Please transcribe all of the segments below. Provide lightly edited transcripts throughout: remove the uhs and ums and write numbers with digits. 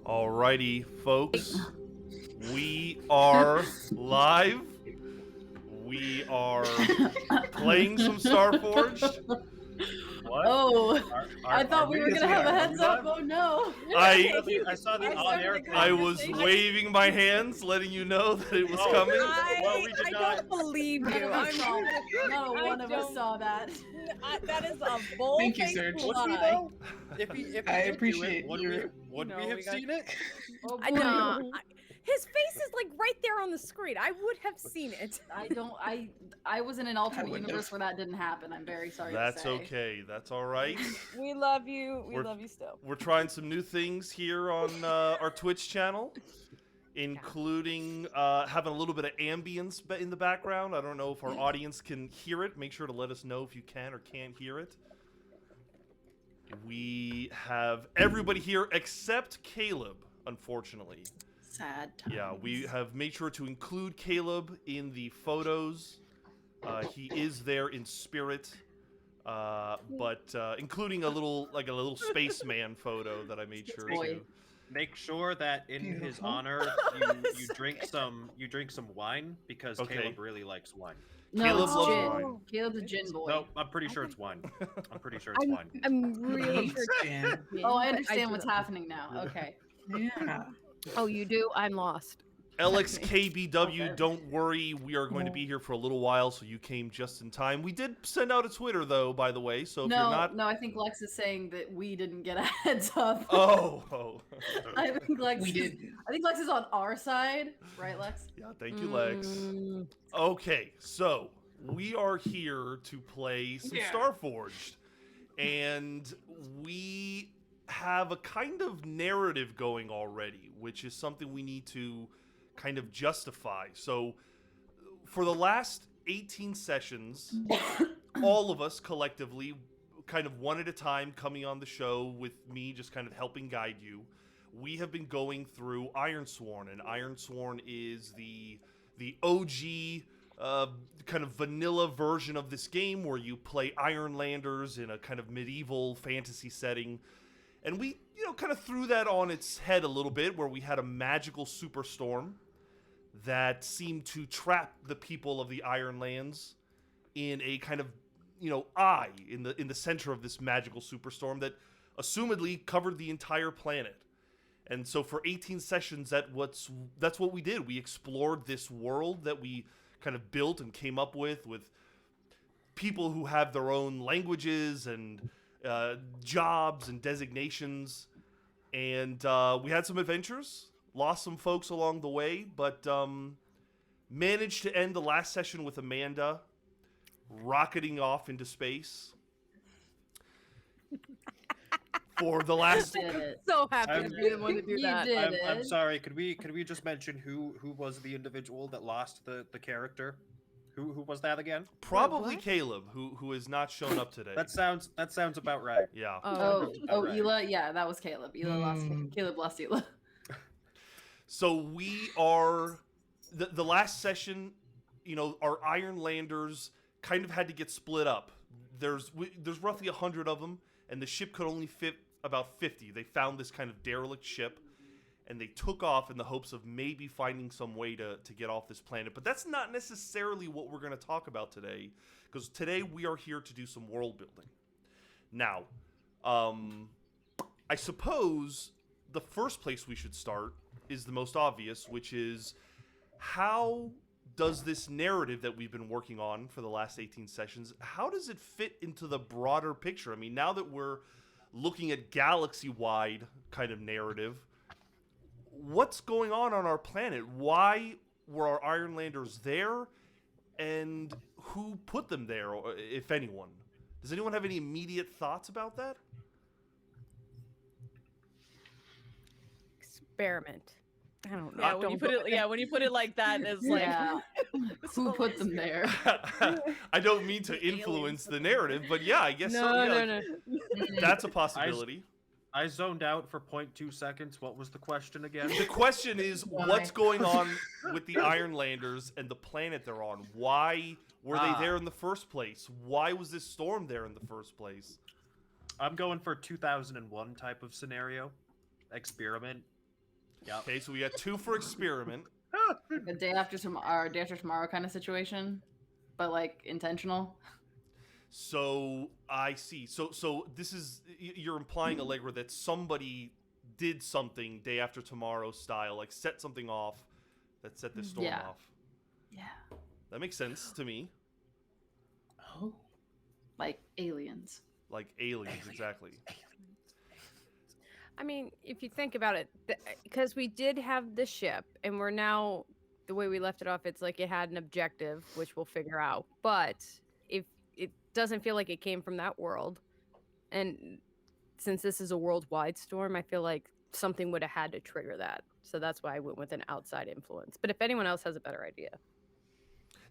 Alrighty, folks. We are live. We are playing some Starforged. What? Oh, I thought we were gonna have a heads up. Oh no! I saw the on-air thing. I was waving my hands, letting you know that it was coming. Well, we did I not. don't believe you. No one of us don't- saw that. That is a bold Thank you, faced Serge. Would we lie. though? If he I did appreciate do it, your- would No, we have we got- seen it? Oh, I boy. know. His face is like right there on the screen. I would have seen it. I was in an alternate wouldn't universe have. where that didn't happen. I'm very sorry That's to say. okay. That's all right. We love you. We We're- love you still. We're trying some new things here on our Twitch channel, including having a little bit of ambience in the background. I don't know if our audience can hear it. Make sure to let us know if you can or can't hear it. We have everybody here except Caleb, unfortunately. Sad times. Yeah, we have made sure to include Caleb in the photos. He is there in spirit, but including a little spaceman photo that I made sure Boy. to. Make sure that in his Beautiful. honor you drink some wine because Okay. Caleb really likes wine. No, Caleb it's loves gin. wine. Caleb's a gin boy. No, I'm pretty sure it's wine. I'm pretty sure it's wine. I'm really Hates Jan. Oh, I understand what's happening now. Okay. Yeah. Oh, you do? I'm lost. LXKBW, Okay. don't worry, we are going to be here for a little while, so you came just in time. We did send out a Twitter, though, by the way, so if you're not... No, I think Lex is saying that we didn't get a heads up. Oh. I think Lex. We is- did. I think Lex is on our side, right, Lex? Yeah, thank you, Lex. Okay, so we are here to play some Yeah. Starforged, and we have a kind of narrative going already, which is something we need to kind of justify. So, for the last 18 sessions, all of us collectively, kind of one at a time, coming on the show with me just kind of helping guide you, we have been going through Ironsworn, and Ironsworn is the OG kind of vanilla version of this game where you play Ironlanders in a kind of medieval fantasy setting. And we, kind of threw that on its head a little bit, where we had a magical superstorm that seemed to trap the people of the Ironlands in a kind of, eye in the center of this magical superstorm that assumedly covered the entire planet. And so for 18 sessions, that's what we did. We explored this world that we kind of built and came up with people who have their own languages and jobs and designations. And we had some adventures, lost some folks along the way, but managed to end the last session with Amanda rocketing off into space for the last... Did it. So happy I'm- to be the one to do You that. did. I'm sorry. Could we just mention who was the individual that lost the character? Who was that again? Probably what? Caleb, who has not shown up today. That sounds about right. Yeah. Oh, Right. Ela. Yeah, that was Caleb. Caleb lost Ela. So we are the last session. Our Ironlanders kind of had to get split up. There's roughly 100 of them, and the ship could only fit about 50. They found this kind of derelict ship, and they took off in the hopes of maybe finding some way to get off this planet. But that's not necessarily what we're going to talk about today, because today we are here to do some world building. Now, I suppose the first place we should start is the most obvious, which is how does this narrative that we've been working on for the last 18 sessions, how does it fit into the broader picture? I mean, now that we're looking at galaxy-wide kind of narrative, what's going on our planet? Why were our Ironlanders there? And who put them there, if anyone? Does anyone have any immediate thoughts about that? Experiment. I don't know. Yeah, when you put it, when you put it like that, it's like Yeah. Who put them there? I don't mean to influence the narrative, but yeah, I guess so. Yeah, No. That's a possibility. I zoned out for 0.2 seconds. What was the question again? The question is, what's going on with the Ironlanders and the planet they're on? Why were they there in the first place? Why was this storm there in the first place? I'm going for 2001 type of scenario. Experiment. Yep. Okay, so we got 2 for experiment. A day after tomorrow kind of situation, but like intentional. So I see. So this is you're implying, Allegra, that somebody did something day after tomorrow style, like set something off that set this storm Yeah. off. Yeah. That makes sense to me. Oh. Like aliens. Like aliens, exactly. I mean, if you think about it, because we did have the ship, and we're now, the way we left it off, it's like it had an objective, which we'll figure out. But if it doesn't feel like it came from that world, and since this is a worldwide storm, I feel like something would have had to trigger that. So that's why I went with an outside influence. But if anyone else has a better idea.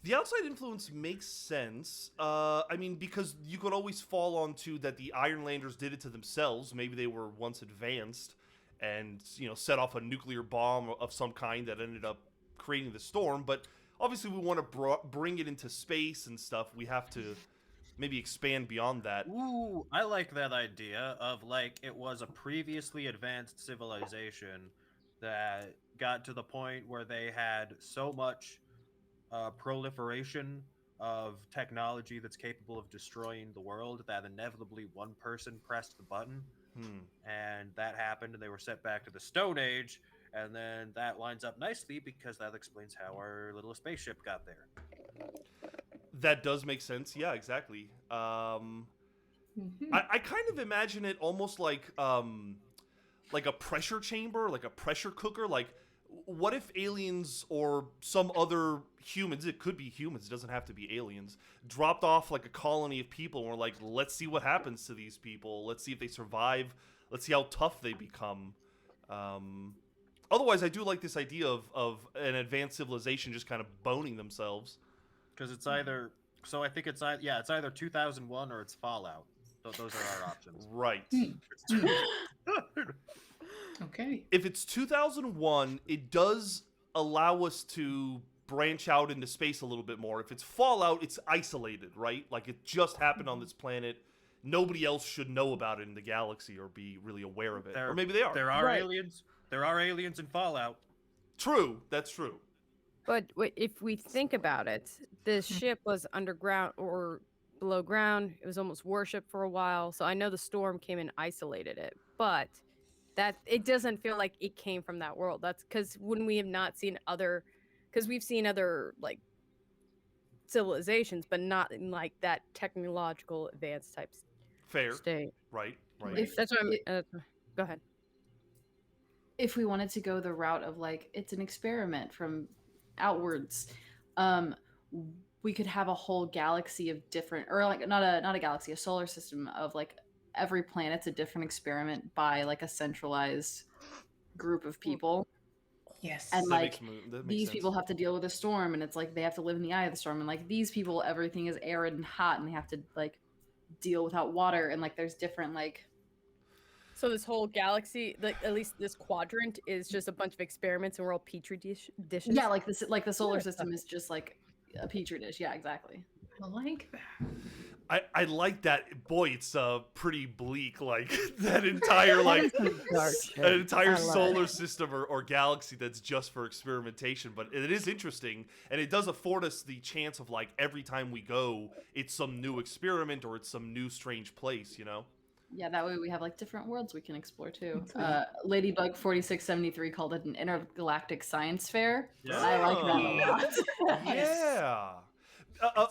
The outside influence makes sense. I mean, because you could always fall onto that the Ironlanders did it to themselves. Maybe they were once advanced and, set off a nuclear bomb of some kind that ended up creating the storm. But obviously we want to bring it into space and stuff. We have to maybe expand beyond that. Ooh, I like that idea of like it was a previously advanced civilization that got to the point where they had so much proliferation of technology that's capable of destroying the world that inevitably one person pressed the button and that happened and they were sent back to the Stone Age, and then that lines up nicely because that explains how our little spaceship got there. That does make sense. Yeah, exactly. I kind of imagine it almost like a pressure chamber, like a pressure cooker. Like, what if aliens or some other humans, it could be humans, it doesn't have to be aliens, dropped off like a colony of people and were like, let's see what happens to these people. Let's see if they survive. Let's see how tough they become. Otherwise, I do like this idea of an advanced civilization just kind of boning themselves. Because it's either, so I think it's either 2001 or it's Fallout. Those are our options. Right. Okay. If it's 2001, it does allow us to branch out into space a little bit more. If it's Fallout, it's isolated, right? Like it just happened on this planet. Nobody else should know about it in the galaxy or be really aware of it. Or maybe they are. There are aliens. There are aliens in Fallout. True. That's true. But if we think about it, the ship was underground or below ground. It was almost worshipped for a while. So I know the storm came and isolated it. But that it doesn't feel like it came from that world. That's because when we have not seen other, because we've seen other like civilizations, but not in like that technological advanced type Fair. state. Right. That's what I'm. Go ahead. If we wanted to go the route of like it's an experiment from outwards, we could have a whole galaxy of different, or like not a galaxy, a solar system of like every planet's a different experiment by like a centralized group of people. Yes. And like these sense. people have to deal with a storm, and it's like they have to live in the eye of the storm, and like these people, everything is arid and hot, and they have to like deal without water, and like there's different like. So this whole galaxy, like at least this quadrant, is just a bunch of experiments, and we're all petri dishes. Yeah, like this, like the solar system is just like a petri dish. Yeah, exactly. I like that. I like that. Boy, it's pretty bleak. Like that entire like an entire solar system or galaxy that's just for experimentation. But it is interesting, and it does afford us the chance of like every time we go, it's some new experiment or it's some new strange place. Yeah, that way we have like different worlds we can explore too. Ladybug 4673 called it an intergalactic science fair. Yeah. I like that a lot. Yeah.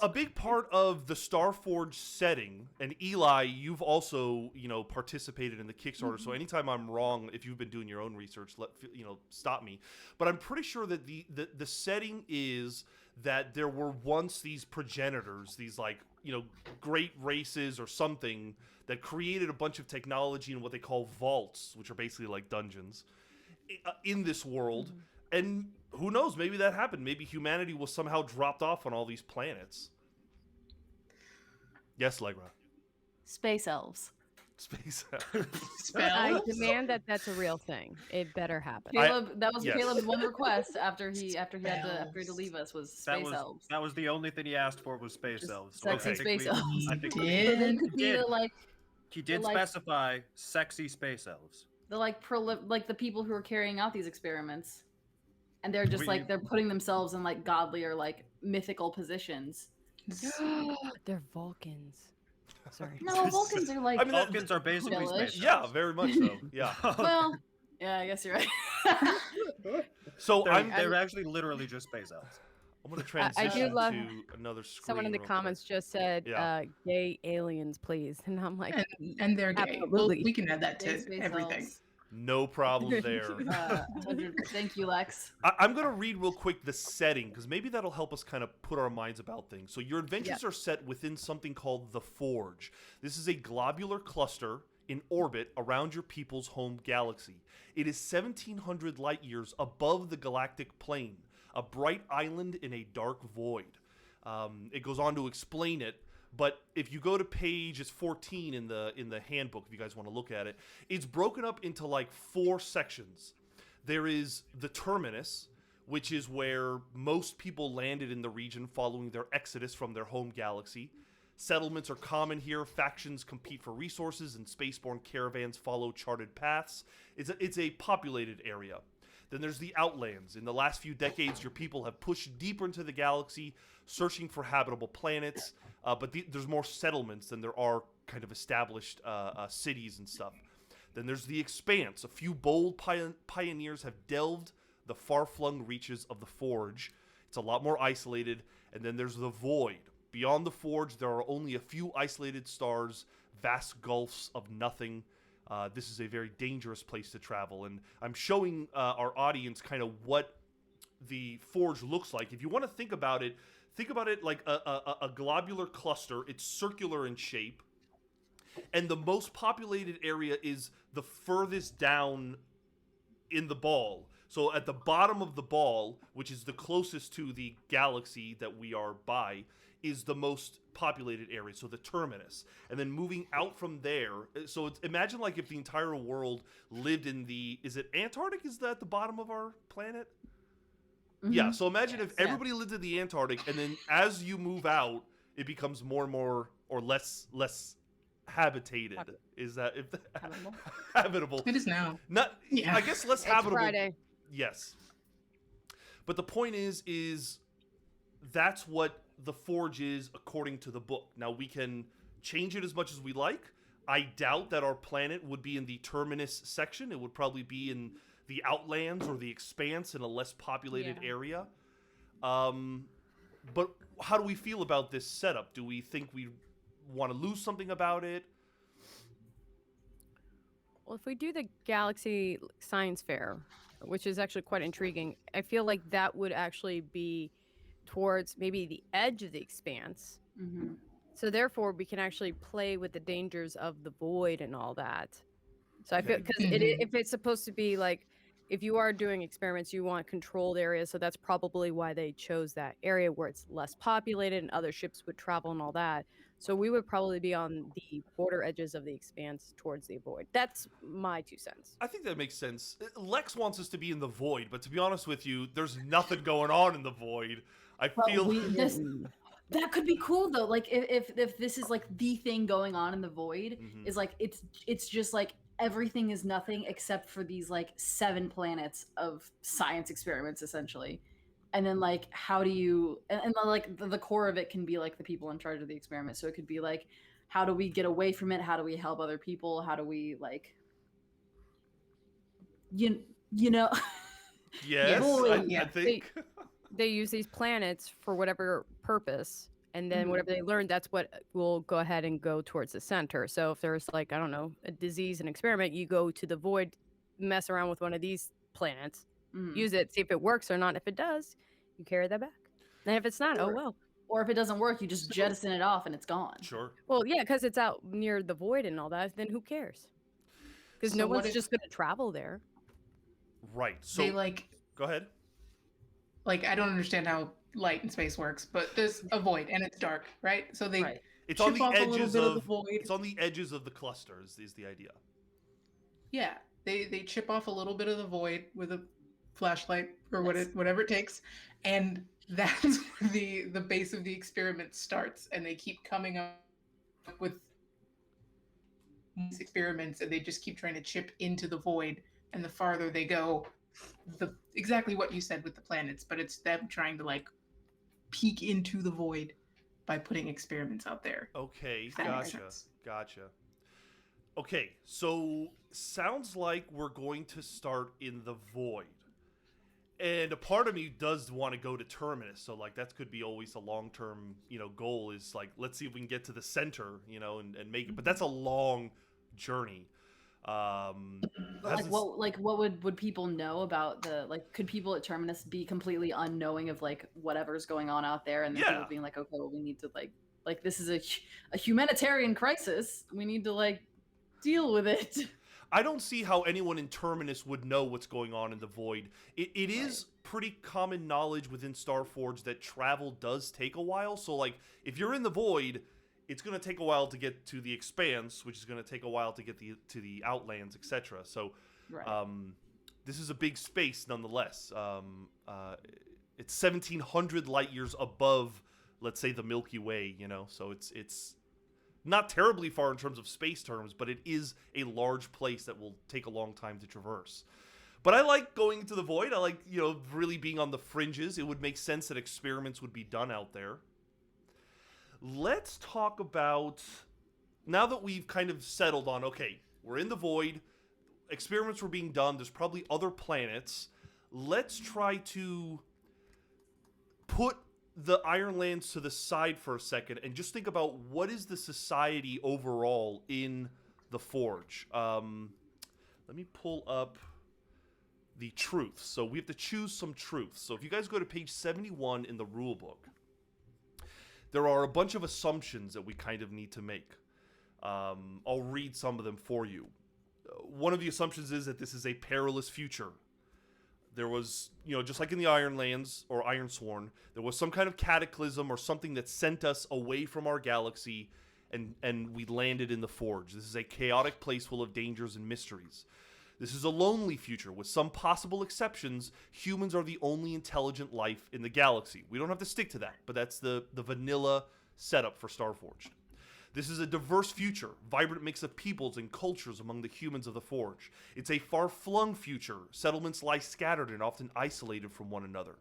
A big part of the Starforged setting, and Eli, you've also, participated in the Kickstarter. So anytime I'm wrong, if you've been doing your own research, stop me. But I'm pretty sure that the setting is that there were once these progenitors, these great races or something that created a bunch of technology in what they call vaults, which are basically like dungeons in this world. And who knows, maybe that happened. Maybe humanity was somehow dropped off on all these planets. Yes, Legra. Space elves. Space. I demand that that's a real thing. It better happen. Caleb, that was yes. Caleb's one request after he had to leave us was space elves. That was the only thing he asked for was space Just elves. sexy space elves. I think Did. Could be like he did like- specify sexy space elves. the like like the people who are carrying out these experiments, and they're just like they're putting themselves in like godly or like mythical positions. They're Vulcans. Sorry. No, Vulcans are like I mean, Vulcans are basically Hellish. space yeah, elves. very much so. Yeah. well, yeah, I guess you're right. So They're actually literally just space elves. I'm going to I transition do love to another screen. Someone in the real comments quick. just said, Yeah. "Gay aliens, please," and I'm like, And they're gay. Well, absolutely. we can add that Gay to space everything. elves. No problem there. 100. Thank you, Lex. I'm going to read real quick the setting because maybe that'll help us kind of put our minds about things. So your adventures are set within something called the Forge. This is a globular cluster in orbit around your people's home galaxy. It is 1,700 light years above the galactic plane, a bright island in a dark void. It goes on to explain it, but if you go to page, it's 14 in the handbook, if you guys want to look at it, it's broken up into like 4 sections. There is the terminus, which is where most people landed in the region following their exodus from their home galaxy. Settlements are common here, factions compete for resources, and spaceborne caravans follow charted paths. It's a populated area. Then there's the Outlands. In the last few decades, your people have pushed deeper into the galaxy, searching for habitable planets, but there's more settlements than there are kind of established cities and stuff. Then there's the Expanse. A few bold pioneers have delved the far-flung reaches of the Forge. It's a lot more isolated. And then there's the Void. Beyond the Forge, there are only a few isolated stars, vast gulfs of nothing. This is a very dangerous place to travel, and I'm showing our audience kind of what the Forge looks like. If you want to think about it like a globular cluster. It's circular in shape, and the most populated area is the furthest down in the ball. So at the bottom of the ball, which is the closest to the galaxy that we are by, is the most populated area, so the terminus. And then moving out from there, so imagine like if the entire world lived in is it Antarctic? Is that the bottom of our planet? Mm-hmm. Yeah, so imagine if everybody lived in the Antarctic, and then as you move out, it becomes more and more or less habitated. Is that Habitable? Habitable? It is now. Not. Yeah. I guess less habitable. Friday. Yes. But the point is that's what the Forge is according to the book. Now we can change it as much as we like. I doubt that our planet would be in the Terminus section. It would probably be in the Outlands or the Expanse in a less populated area. But how do we feel about this setup? Do we think we want to lose something about it? Well, if we do the Galaxy Science Fair, which is actually quite intriguing, I feel like that would actually be towards maybe the edge of the Expanse. Mm-hmm. So therefore, we can actually play with the dangers of the void and all that. So I feel because if it's supposed to be like, if you are doing experiments, you want controlled areas. So that's probably why they chose that area where it's less populated and other ships would travel and all that. So we would probably be on the border edges of the Expanse towards the void. That's my 2 cents. I think that makes sense. Lex wants us to be in the void, but to be honest with you, there's nothing going on in the void. I feel that could be cool though. Like if this is like the thing going on in the void, Mhm. is like it's just like everything is nothing except for these like 7 planets of science experiments essentially. And then like how do you and then, like the core of it can be like the people in charge of the experiment. So it could be like, how do we get away from it? How do we help other people? How do we like you know yes, I think They use these planets for whatever purpose, and then whatever they learn, that's what will go ahead and go towards the center. So if there's like, I don't know, a disease, an experiment, you go to the void, mess around with one of these planets, use it, see if it works or not. If it does, you carry that back. And if it's not, oh well. Or if it doesn't work, you just jettison it off and it's gone. Sure. Well, yeah, because it's out near the void and all that, then who cares? Because no one's just going to travel there. Right. So They like go ahead. I don't understand how light in space works, but there's a void and it's dark, right? So they It's chip on the off a little edges bit of the void. It's on the edges of the clusters is the idea. Yeah, they chip off a little bit of the void with a flashlight or whatever it takes, and that's where the base of the experiment starts, and they keep coming up with these experiments, and they just keep trying to chip into the void. And the farther they go, the exactly what you said with the planets, but it's them trying to like peek into the void by putting experiments out there. Okay, If that makes gotcha, sense. gotcha. Okay, so sounds like we're going to start in the void. And a part of me does want to go to Terminus, so like that could be always a long-term, goal is like let's see if we can get to the center, and make it. But that's a long journey. But like, what would people know about the like? Could people at Terminus be completely unknowing of like whatever's going on out there, and then Yeah. people being like, okay, well, we need to like this is a humanitarian crisis. We need to like deal with it. I don't see how anyone in Terminus would know what's going on in the void. It is pretty common knowledge within Starforged that travel does take a while. So, like, if you're in the void, it's going to take a while to get to the Expanse, which is going to take a while to get to the Outlands, etc. So, Right. this is a big space nonetheless. It's 1,700 light years above, let's say, the Milky Way. So it's not terribly far in terms of space terms, but it is a large place that will take a long time to traverse. But I like going into the void. I like, really being on the fringes. It would make sense that experiments would be done out there. Let's talk about, now that we've kind of settled on, okay, we're in the void, experiments were being done, there's probably other planets. Let's try to put the Ironlands to the side for a second and just think about what is the society overall in the Forge. Let me pull up the truths. So we have to choose some truths. So if you guys go to page 71 in the rule book, there are a bunch of assumptions that we kind of need to make. I'll read some of them for you. One of the assumptions is that this is a perilous future. There was, just like in the Ironlands or Ironsworn, there was some kind of cataclysm or something that sent us away from our galaxy and we landed in the Forge. This is a chaotic place full of dangers and mysteries. This is a lonely future. With some possible exceptions, humans are the only intelligent life in the galaxy. We don't have to stick to that, but that's the vanilla setup for Starforged. This is a diverse future, vibrant mix of peoples and cultures among the humans of the Forge. It's a far-flung future. Settlements lie scattered and often isolated from one another.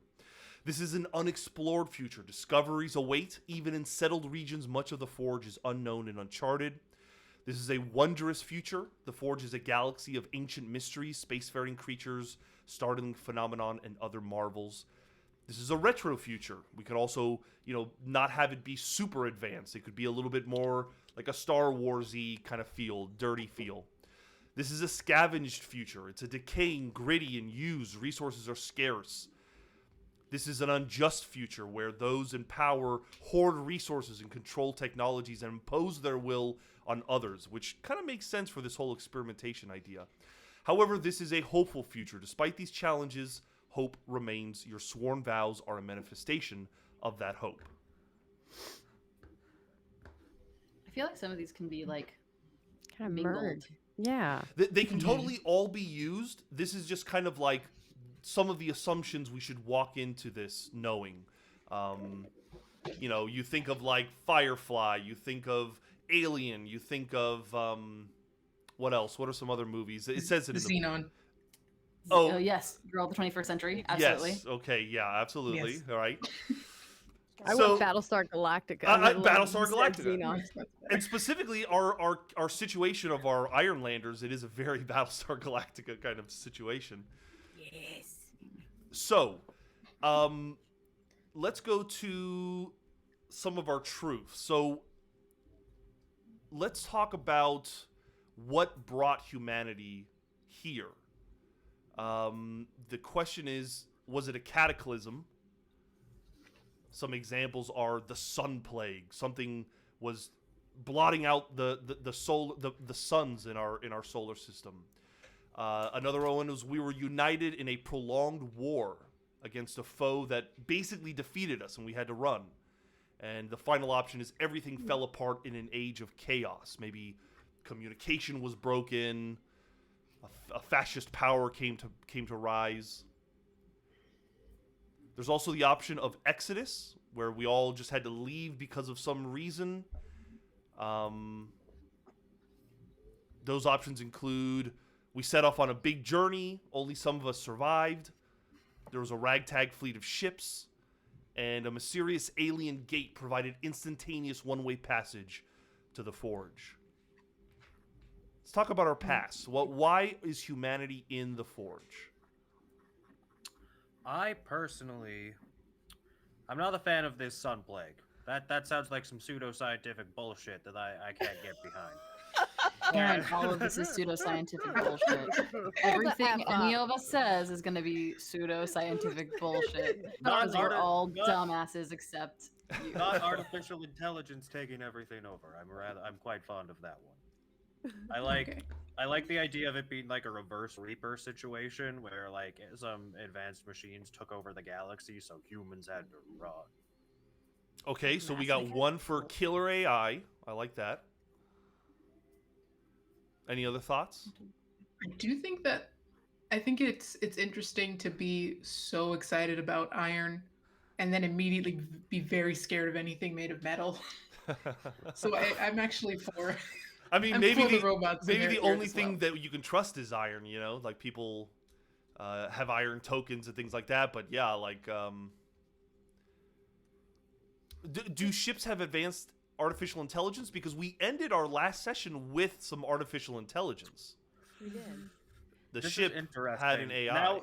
This is an unexplored future. Discoveries await. Even in settled regions, much of the Forge is unknown and uncharted. This is a wondrous future. The Forge is a galaxy of ancient mysteries, spacefaring creatures, startling phenomenon, and other marvels. This is a retro future. We could also, not have it be super advanced. It could be a little bit more like a Star Wars-y kind of feel, dirty feel. This is a scavenged future. It's a decaying, gritty, and used. Resources are scarce. This is an unjust future where those in power hoard resources and control technologies and impose their will on others, which kind of makes sense for this whole experimentation idea. However, this is a hopeful future. Despite these challenges, hope remains. Your sworn vows are a manifestation of that hope. I feel like some of these can be like Kind of mingled. merged. Yeah. They can totally all be used. This is just kind of like some of the assumptions we should walk into this knowing. You think of like Firefly, you think of Alien, you think of what else? What are some other movies? It says it in the Xenon. Oh yes, girl of the 21st century. Absolutely. Yes. Okay. Yeah. Absolutely. Yes. All right. I So- went Battlestar Galactica. Battlestar Galactica. Xenon. And specifically, our situation of our Ironlanders, it is a very Battlestar Galactica kind of situation. Yes. So, let's go to some of our truths. So, let's talk about what brought humanity here. The question is, was it a cataclysm? Some examples are the sun plague. Something was blotting out the suns in our solar system. Another one was we were united in a prolonged war against a foe that basically defeated us and we had to run. And the final option is everything fell apart in an age of chaos. Maybe communication was broken, a fascist power came to rise. There's also the option of Exodus, where we all just had to leave because of some reason. Those options include we set off on a big journey, only some of us survived. There was a ragtag fleet of ships, and a mysterious alien gate provided instantaneous one-way passage to the Forge. Let's talk about our past. Why is humanity in the Forge? I personally, I'm not a fan of this sun plague. That sounds like some pseudoscientific bullshit that I can't get behind. Aaron, all of this is pseudoscientific bullshit. Everything F any up. of us says is going to be pseudoscientific bullshit. Not Because we're arti- all not- dumbasses except you. Not artificial intelligence taking everything over. I'm quite fond of that one. Okay. I like the idea of it being like a reverse Reaper situation where like some advanced machines took over the galaxy, so humans had to run. Okay, so we Mass got one for killer AI. I like that. Any other thoughts? I do think that I think it's interesting to be so excited about iron and then immediately be very scared of anything made of metal. So I'm actually for I mean, I'm maybe for the the robots maybe here- the here only as thing well. that you can trust is iron. You know, like people have iron tokens and things like that. But yeah, like do ships have advanced artificial intelligence? Because we ended our last session with some artificial intelligence. We did. The This is ship interesting. had an AI. Now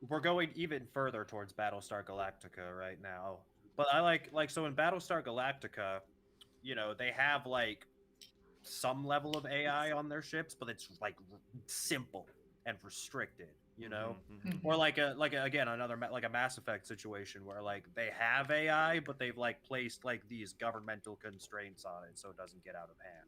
we're going even further towards Battlestar Galactica right now. But I like so in Battlestar Galactica, you know, they have like some level of AI on their ships, but it's like simple and restricted, you know? Mhm, mhm. Or like a again another like a Mass Effect situation where like they have AI, but they've like placed like these governmental constraints on it so it doesn't get out of hand.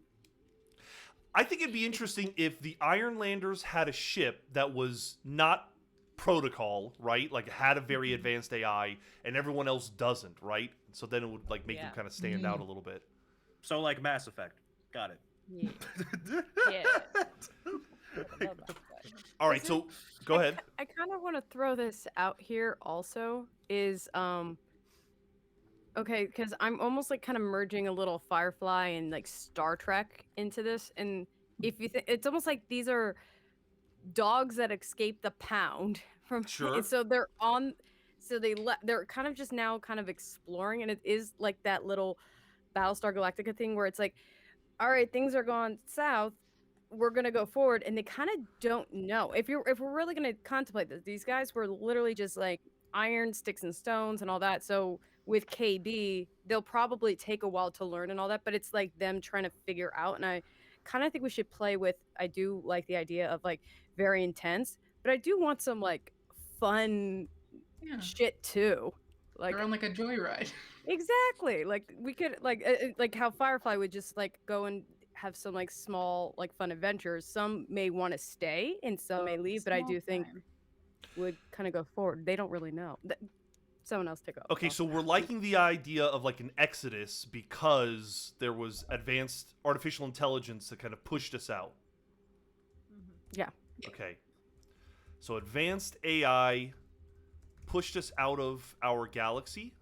I think it'd be interesting if the Ironlanders had a ship that was not protocol, right? Like had a very advanced AI, and everyone else doesn't, right? So then it would like make them Yeah. kind of stand out a little bit. So like Mass Effect, got it. Yeah. Yeah. All right, Is so go ahead. I kind of want to throw this out here also is okay, because I'm almost like kind of merging a little Firefly and like Star Trek into this, and if you think it's almost like these are dogs that escape the pound from Sure. and so they're on so they're kind of just now kind of exploring, and it is like that little Battlestar Galactica thing where it's like, all right, things are going south, we're gonna go forward, and they kind of don't know if we're really gonna contemplate this. These guys were literally just like iron, sticks and stones and all that. So with KD, they'll probably take a while to learn and all that, but it's like them trying to figure out. And I kind of think we should play with. I do like the idea of like very intense, but I do want some like fun Yeah. shit too. Like They're on like a joyride. exactly. Like we could like how Firefly would just like go and have some like small like fun adventures. Some may want to stay and some may leave, but I do think would kind of go forward. They don't really know. Someone else take over. Okay, so we're liking the idea of like an exodus because there was advanced artificial intelligence that kind of pushed us out. Yeah. Okay. So advanced AI pushed us out of our galaxy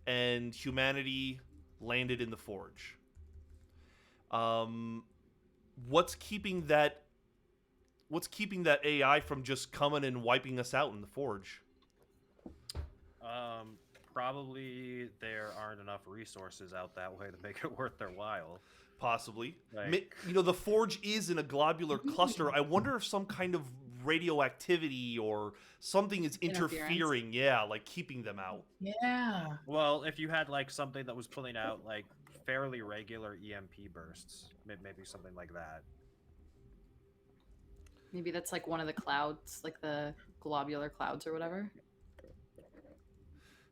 and humanity landed in the Forge. What's keeping that AI from just coming and wiping us out in the Forge? Probably there aren't enough resources out that way to make it worth their while. Possibly. Like- You know, the Forge is in a globular cluster. I wonder if some kind of radioactivity or something is interfering. Yeah, like keeping them out. Yeah. Well, if you had like something that was pulling out like fairly regular EMP bursts, maybe something like that. Maybe that's like one of the clouds, like the globular clouds or whatever.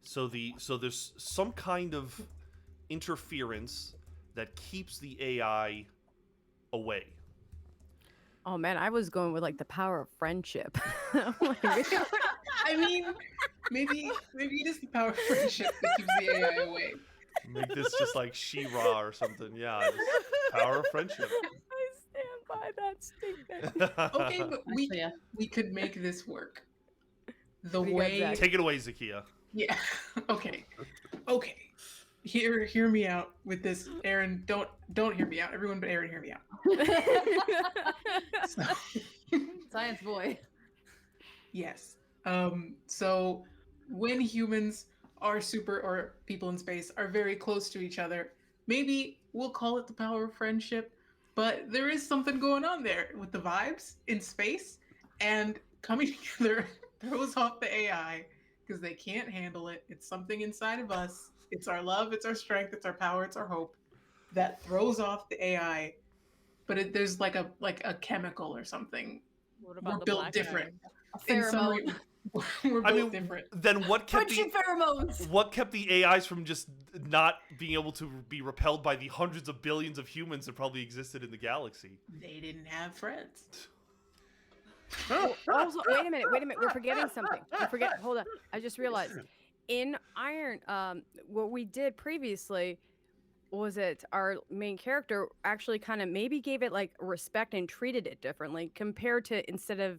So there's some kind of interference that keeps the AI away. Oh man, I was going with like the power of friendship. I mean, maybe it is the power of friendship that keeps the AI away. Make this just like She-Ra or something. Yeah, just power of friendship. I stand by that statement. Okay, but Actually, yeah. we could make this work. The We got way Zach. Take it away, Zakia. Yeah. Okay. Okay. hear me out with this, Aaron. Don't hear me out. Everyone but Aaron, hear me out. So, Science boy. yes. So when humans are or people in space are very close to each other, maybe we'll call it the power of friendship, but there is something going on there with the vibes in space, and coming together throws off the AI because they can't handle it. It's something inside of us. It's our love, it's our strength, it's our power, it's our hope that throws off the AI. But there's like a chemical or something. What about We're the built black different. guy? A In summary, pheromone. we're I both mean, different. then Friendship pheromones. what kept the AIs from just not being able to be repelled by the hundreds of billions of humans that probably existed in the galaxy? They didn't have friends. Also, wait a minute. We're forgetting something. Hold on. I just realized in Iron, what we did previously was it our main character actually kind of maybe gave it like respect and treated it differently compared to instead of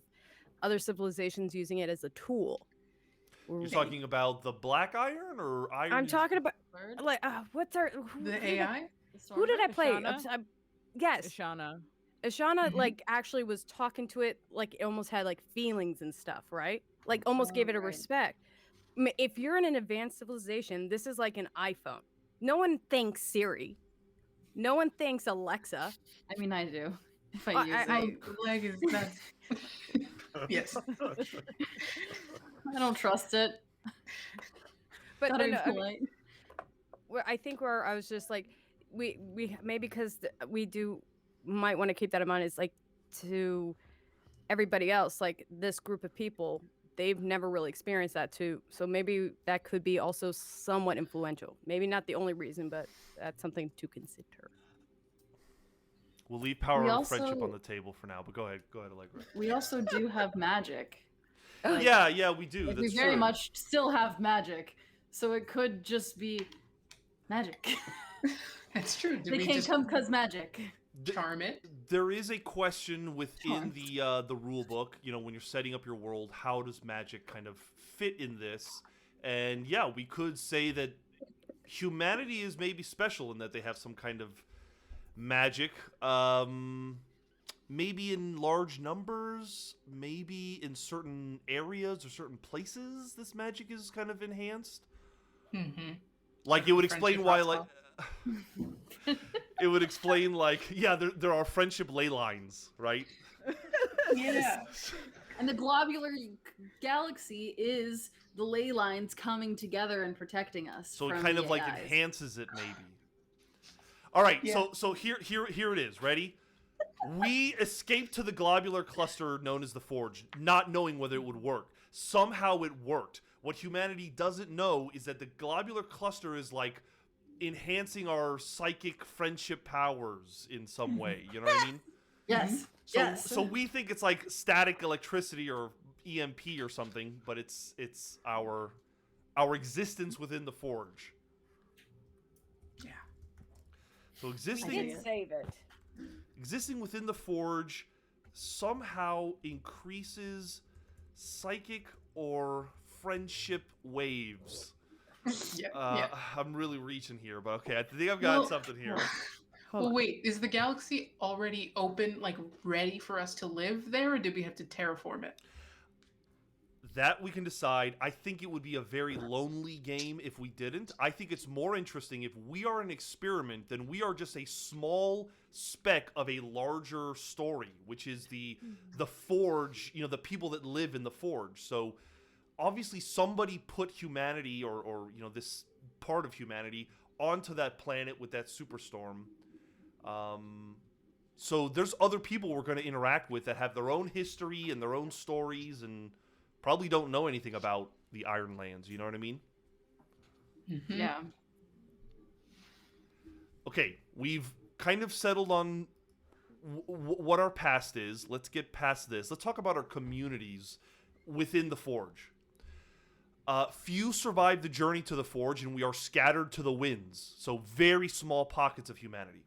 other civilizations using it as a tool. You're talking about the black iron or iron? I'm talking about Word. like what's our The AI? who did I play? Ishana? Yes, Ishana. Ashana Mhm. like actually was talking to it like it almost had like feelings and stuff, right? Like almost gave it a right. respect. If you're in an advanced civilization, this is like an iPhone. No one thanks Siri. No one thanks Alexa. I mean, I do. If I I- use I- it. The leg is that's yes. I don't trust it. But Gotta no, be no, I mean, polite. I think where I was just like, we maybe because we do might want to keep that in mind is like to everybody else, like this group of people, they've never really experienced that too. So maybe that could be also somewhat influential. Maybe not the only reason, but that's something to consider. We'll leave power We of friendship also- on the table for now. But go ahead, Allegra. We also do have magic. Like, Yeah, we do. like, That's we very true. much still have magic, so it could just be magic. That's true. Did they we can't just come because magic. charm it? There is a question within Charmed. the rule book. You know, when you're setting up your world, how does magic kind of fit in this? And yeah, we could say that humanity is maybe special in that they have some kind of magic. Maybe in large numbers, maybe in certain areas or certain places, this magic is kind of enhanced. Mm-hmm. Like it would Friendship explain why, like, hotspot. it would explain like, yeah, there are friendship ley lines, right? Yeah. And the globular galaxy is the ley lines coming together and protecting us. So it from kind the of like AIs. enhances it, maybe. All right, Yeah. so here it is. Ready? We escaped to the globular cluster known as the Forge, not knowing whether it would work. Somehow it worked. What humanity doesn't know is that the globular cluster is like enhancing our psychic friendship powers in some way. You know what I mean? Yes. So, yes. so we think it's like static electricity or EMP or something, but it's our existence within the Forge. Yeah. So I existing did save it. existing within the Forge somehow increases psychic or friendship waves. Yeah. I'm really reaching here, but okay, I think I've got Well- something here. Well, wait. Is the galaxy already open, like ready for us to live there, or did we have to terraform it? That we can decide. I think it would be a very lonely game if we didn't. I think it's more interesting if we are an experiment than we are just a small speck of a larger story, which is the Forge, you know, the people that live in the Forge. So obviously somebody put humanity or you know, this part of humanity onto that planet with that superstorm. So there's other people we're going to interact with that have their own history and their own stories and probably don't know anything about the Ironlands. You know what I mean? Mhm. Yeah. Okay, we've kind of settled on what our past is. Let's get past this. Let's talk about our communities within the Forge. Few survive the journey to the Forge, and we are scattered to the winds. So very small pockets of humanity.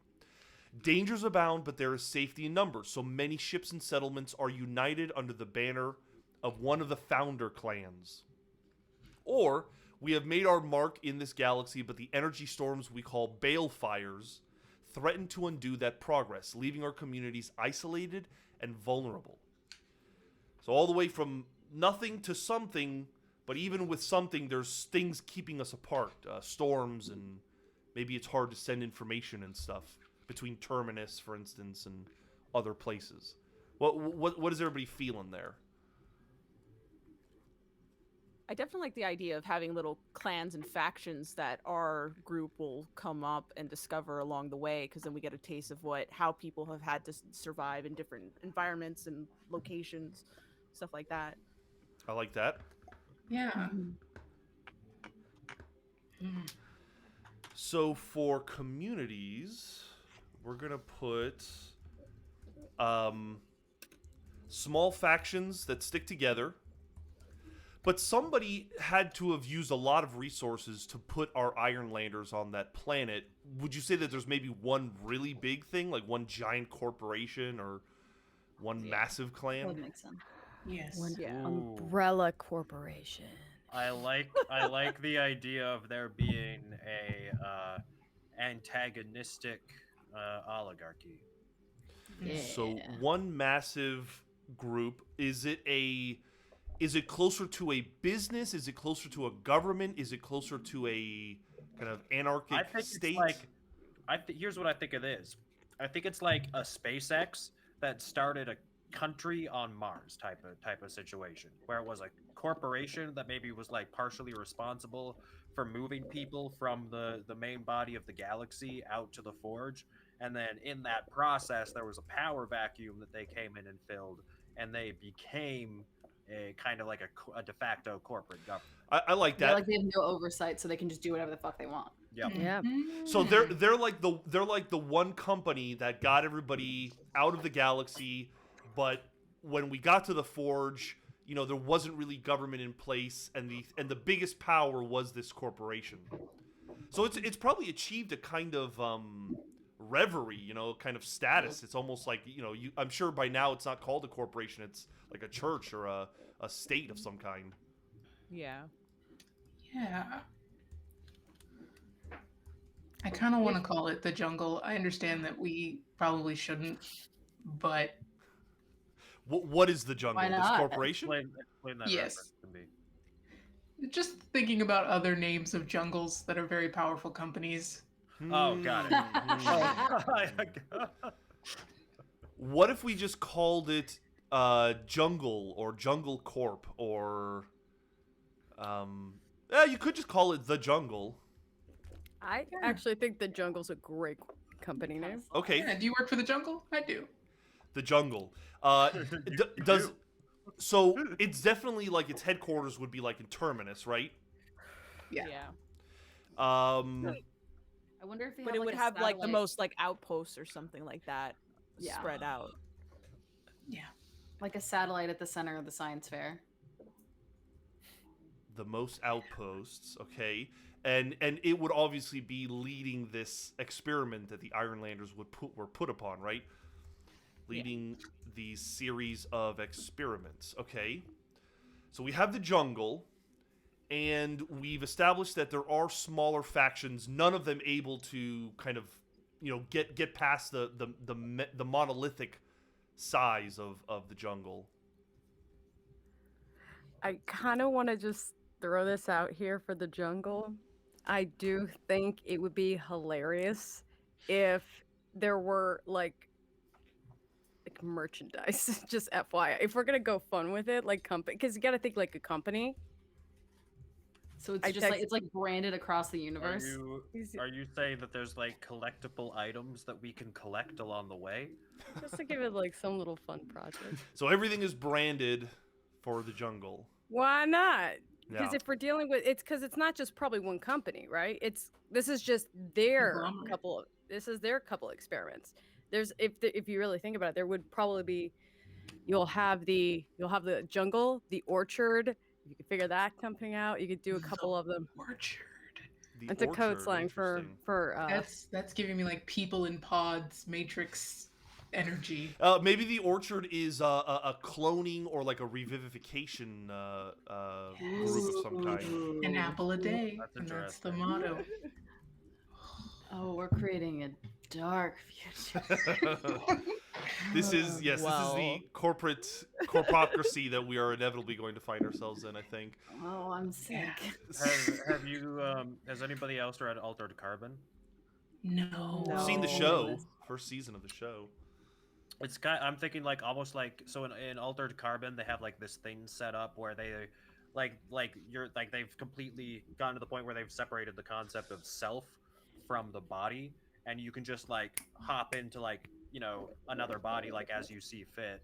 Dangers abound, but there is safety in numbers. So many ships and settlements are united under the banner of one of the founder clans. Or We have made our mark in this galaxy, but the energy storms we call balefires threaten to undo that progress, leaving our communities isolated and vulnerable. So all the way from nothing to something, but even with something, there's things keeping us apart. Storms, and maybe it's hard to send information and stuff between Terminus, for instance, and other places. What is everybody feeling there? I definitely like the idea of having little clans and factions that our group will come up and discover along the way, because then we get a taste of how people have had to survive in different environments and locations, stuff like that. I like that. Yeah. Mhm. Mm. So for communities, we're gonna put small factions that stick together. But somebody had to have used a lot of resources to put our Ironlanders on that planet. Would you say that there's maybe one really big thing, like one giant corporation or one Yeah. massive That clan? would make sense. Yes. One Yeah. Ooh. Umbrella Corporation. I like the idea of there being a antagonistic oligarchy. Yeah. So one massive group. Is it closer to a business? Is it closer to a government? Is it closer to a kind of anarchic I think state? it's like here's what I think it is. I think it's like a SpaceX that started a country on Mars type of situation, where it was a corporation that maybe was like partially responsible for moving people from the main body of the galaxy out to the Forge, and then in that process there was a power vacuum that they came in and filled, and they became a kind of like a de facto corporate government. I like Yeah, that. like they have no oversight, so they can just do whatever the fuck they want. Yep. Yeah. So they're like the one company that got everybody out of the galaxy, but when we got to the Forge, there wasn't really government in place, and the biggest power was this corporation. So it's probably achieved a kind of reverie, kind of status. It's almost like I'm sure by now it's not called a corporation; it's like a church or a state of some kind. Yeah. Yeah. I kind of want to call it the jungle. I understand that we probably shouldn't, but What is the jungle? Why This not? corporation? Explain that Yes. reference to me. just thinking about other names of jungles that are very powerful companies. Oh, got it. What if we just called it Jungle or Jungle Corp or you could just call it the Jungle. I actually think the Jungle's a great company name. Okay, Yeah, do you work for the jungle? I do. the Jungle. Does so? It's definitely like its headquarters would be like in Terminus, right? Yeah. Um, I wonder if they But have it would a have like the satellite- most like outposts or something like that Yeah. spread out. Yeah. like a satellite at the center of the science fair. the most outposts, okay, and it would obviously be leading this experiment that the Ironlanders were put upon, right? Leading these series of experiments, okay. So we have the jungle, and we've established that there are smaller factions, none of them able to kind of, get past the monolithic size of the jungle. I kind of want to just throw this out here for the jungle. I do think it would be hilarious if there were like merchandise. Just FYI, if we're gonna go fun with it, like company, because you got to think like a company. So it's I just like text- it's like branded across the universe. Are you saying that there's like collectible items that we can collect along the way? Just to give it like some little fun project. So everything is branded for the jungle. Why not? Because Yeah. if we're dealing with because it's not just probably one company, right? This is just their Conglomerate. couple experiments. There's if you really think about it, there would probably be you'll have the jungle, the orchard. You could figure that company out. You could do a couple of them. Orchard. The It's a code orchard, slang for interesting. That's giving me like people in pods, Matrix. energy. Maybe the orchard is a cloning or like a revivification group of some kind. An apple a day, That's and that's the interesting. motto. Oh, we're creating a dark future. This is this is Well. the corporatocracy that we are inevitably going to find ourselves in, I think. Oh, I'm sick. Have you has anybody else read Altered Carbon? No. I've seen the No. show, first season of the show. It's I'm thinking like almost like so in Altered Carbon they have like this thing set up where they they've completely gotten to the point where they've separated the concept of self from the body, and you can just like hop into like another body like as you see fit.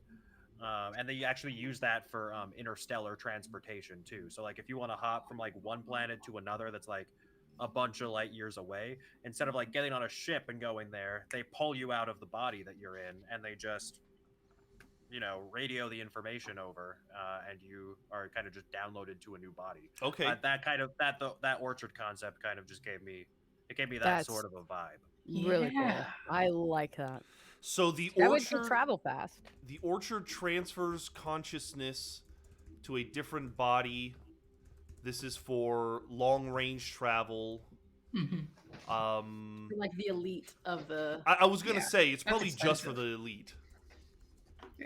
And they actually use that for interstellar transportation too. So like if you want to hop from like one planet to another that's like a bunch of light years away, instead of like getting on a ship and going there, they pull you out of the body that you're in, and they just radio the information over, and you are kind of just downloaded to a new body. Okay. That orchard concept kind of just gave me that That's- sort of a vibe. Really cool. Yeah. I like that. So the That would orchard travel fast. the orchard transfers consciousness to a different body. This is for long range travel. Mhm. We're like the elite of the. I was gonna Yeah, say it's that's probably just for expensive. the elite.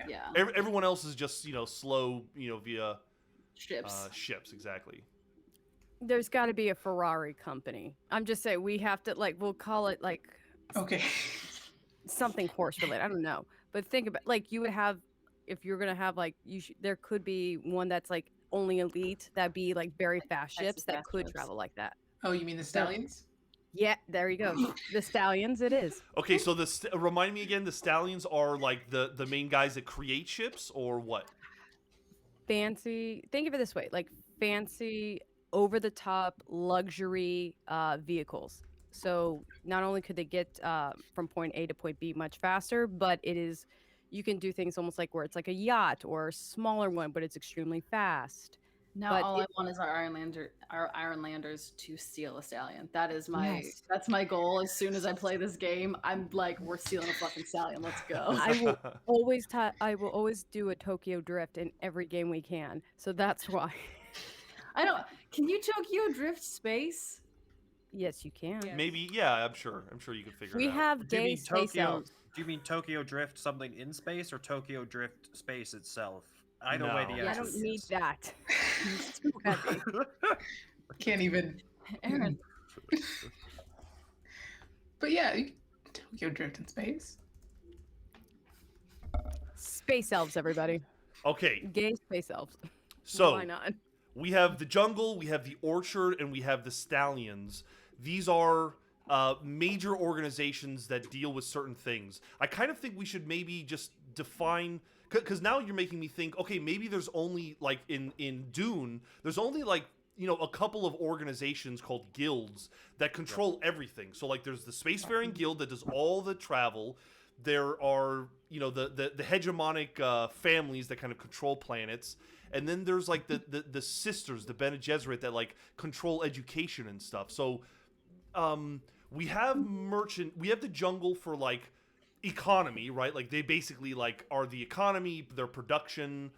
Yeah. Everyone else is just slow via Ships. ships. Exactly. There's got to be a Ferrari company. I'm just saying we have to we'll call it like Okay. something horse related. I don't know, but think about like you would have if you're gonna have like there could be one that's like only elite that'd be like very fast Texas ships that fast could ships. travel like that. Oh, you mean the stallions? Yeah, there you go. The stallions, it is. Okay, so remind me again. The stallions are like the main guys that create ships, or what? Fancy. Think of it this way: like fancy, over the top, luxury vehicles. So not only could they get from point A to point B much faster, but you can do things almost like where it's like a yacht or a smaller one, but it's extremely fast. Now but all I want is our Ironlanders to steal a stallion. That is Yes. that's my goal. As soon as I play this game, I'm like, we're stealing a fucking stallion. Let's go. I will always do a Tokyo Drift in every game we can. So that's why. I don't. Can you Tokyo Drift space? Yes, you can. Yeah. Maybe, yeah. I'm sure you could figure We it out. have Do you day mean space Tokyo? elves. Do you mean Tokyo Drift something in space or Tokyo Drift space itself? Either way, the No. I answer don't is need yes. that. It's too heavy. Can't even. Aaron, But yeah, you can Tokyo Drift in space. Space elves, everybody. Okay, Gay space elves. so Why not? we have the jungle, we have the orchard, and we have the stallions. These are major organizations that deal with certain things. I kind of think we should maybe just define, because now you're making me think. Okay, maybe there's only like in Dune, there's only like a couple of organizations called guilds that control everything. So like there's the Spacefaring Guild that does all the travel. There are the hegemonic families that kind of control planets. And then there's like the sisters, the Bene Gesserit, that like control education and stuff. So we have the jungle for like economy, right? Like they basically like are the economy, their production.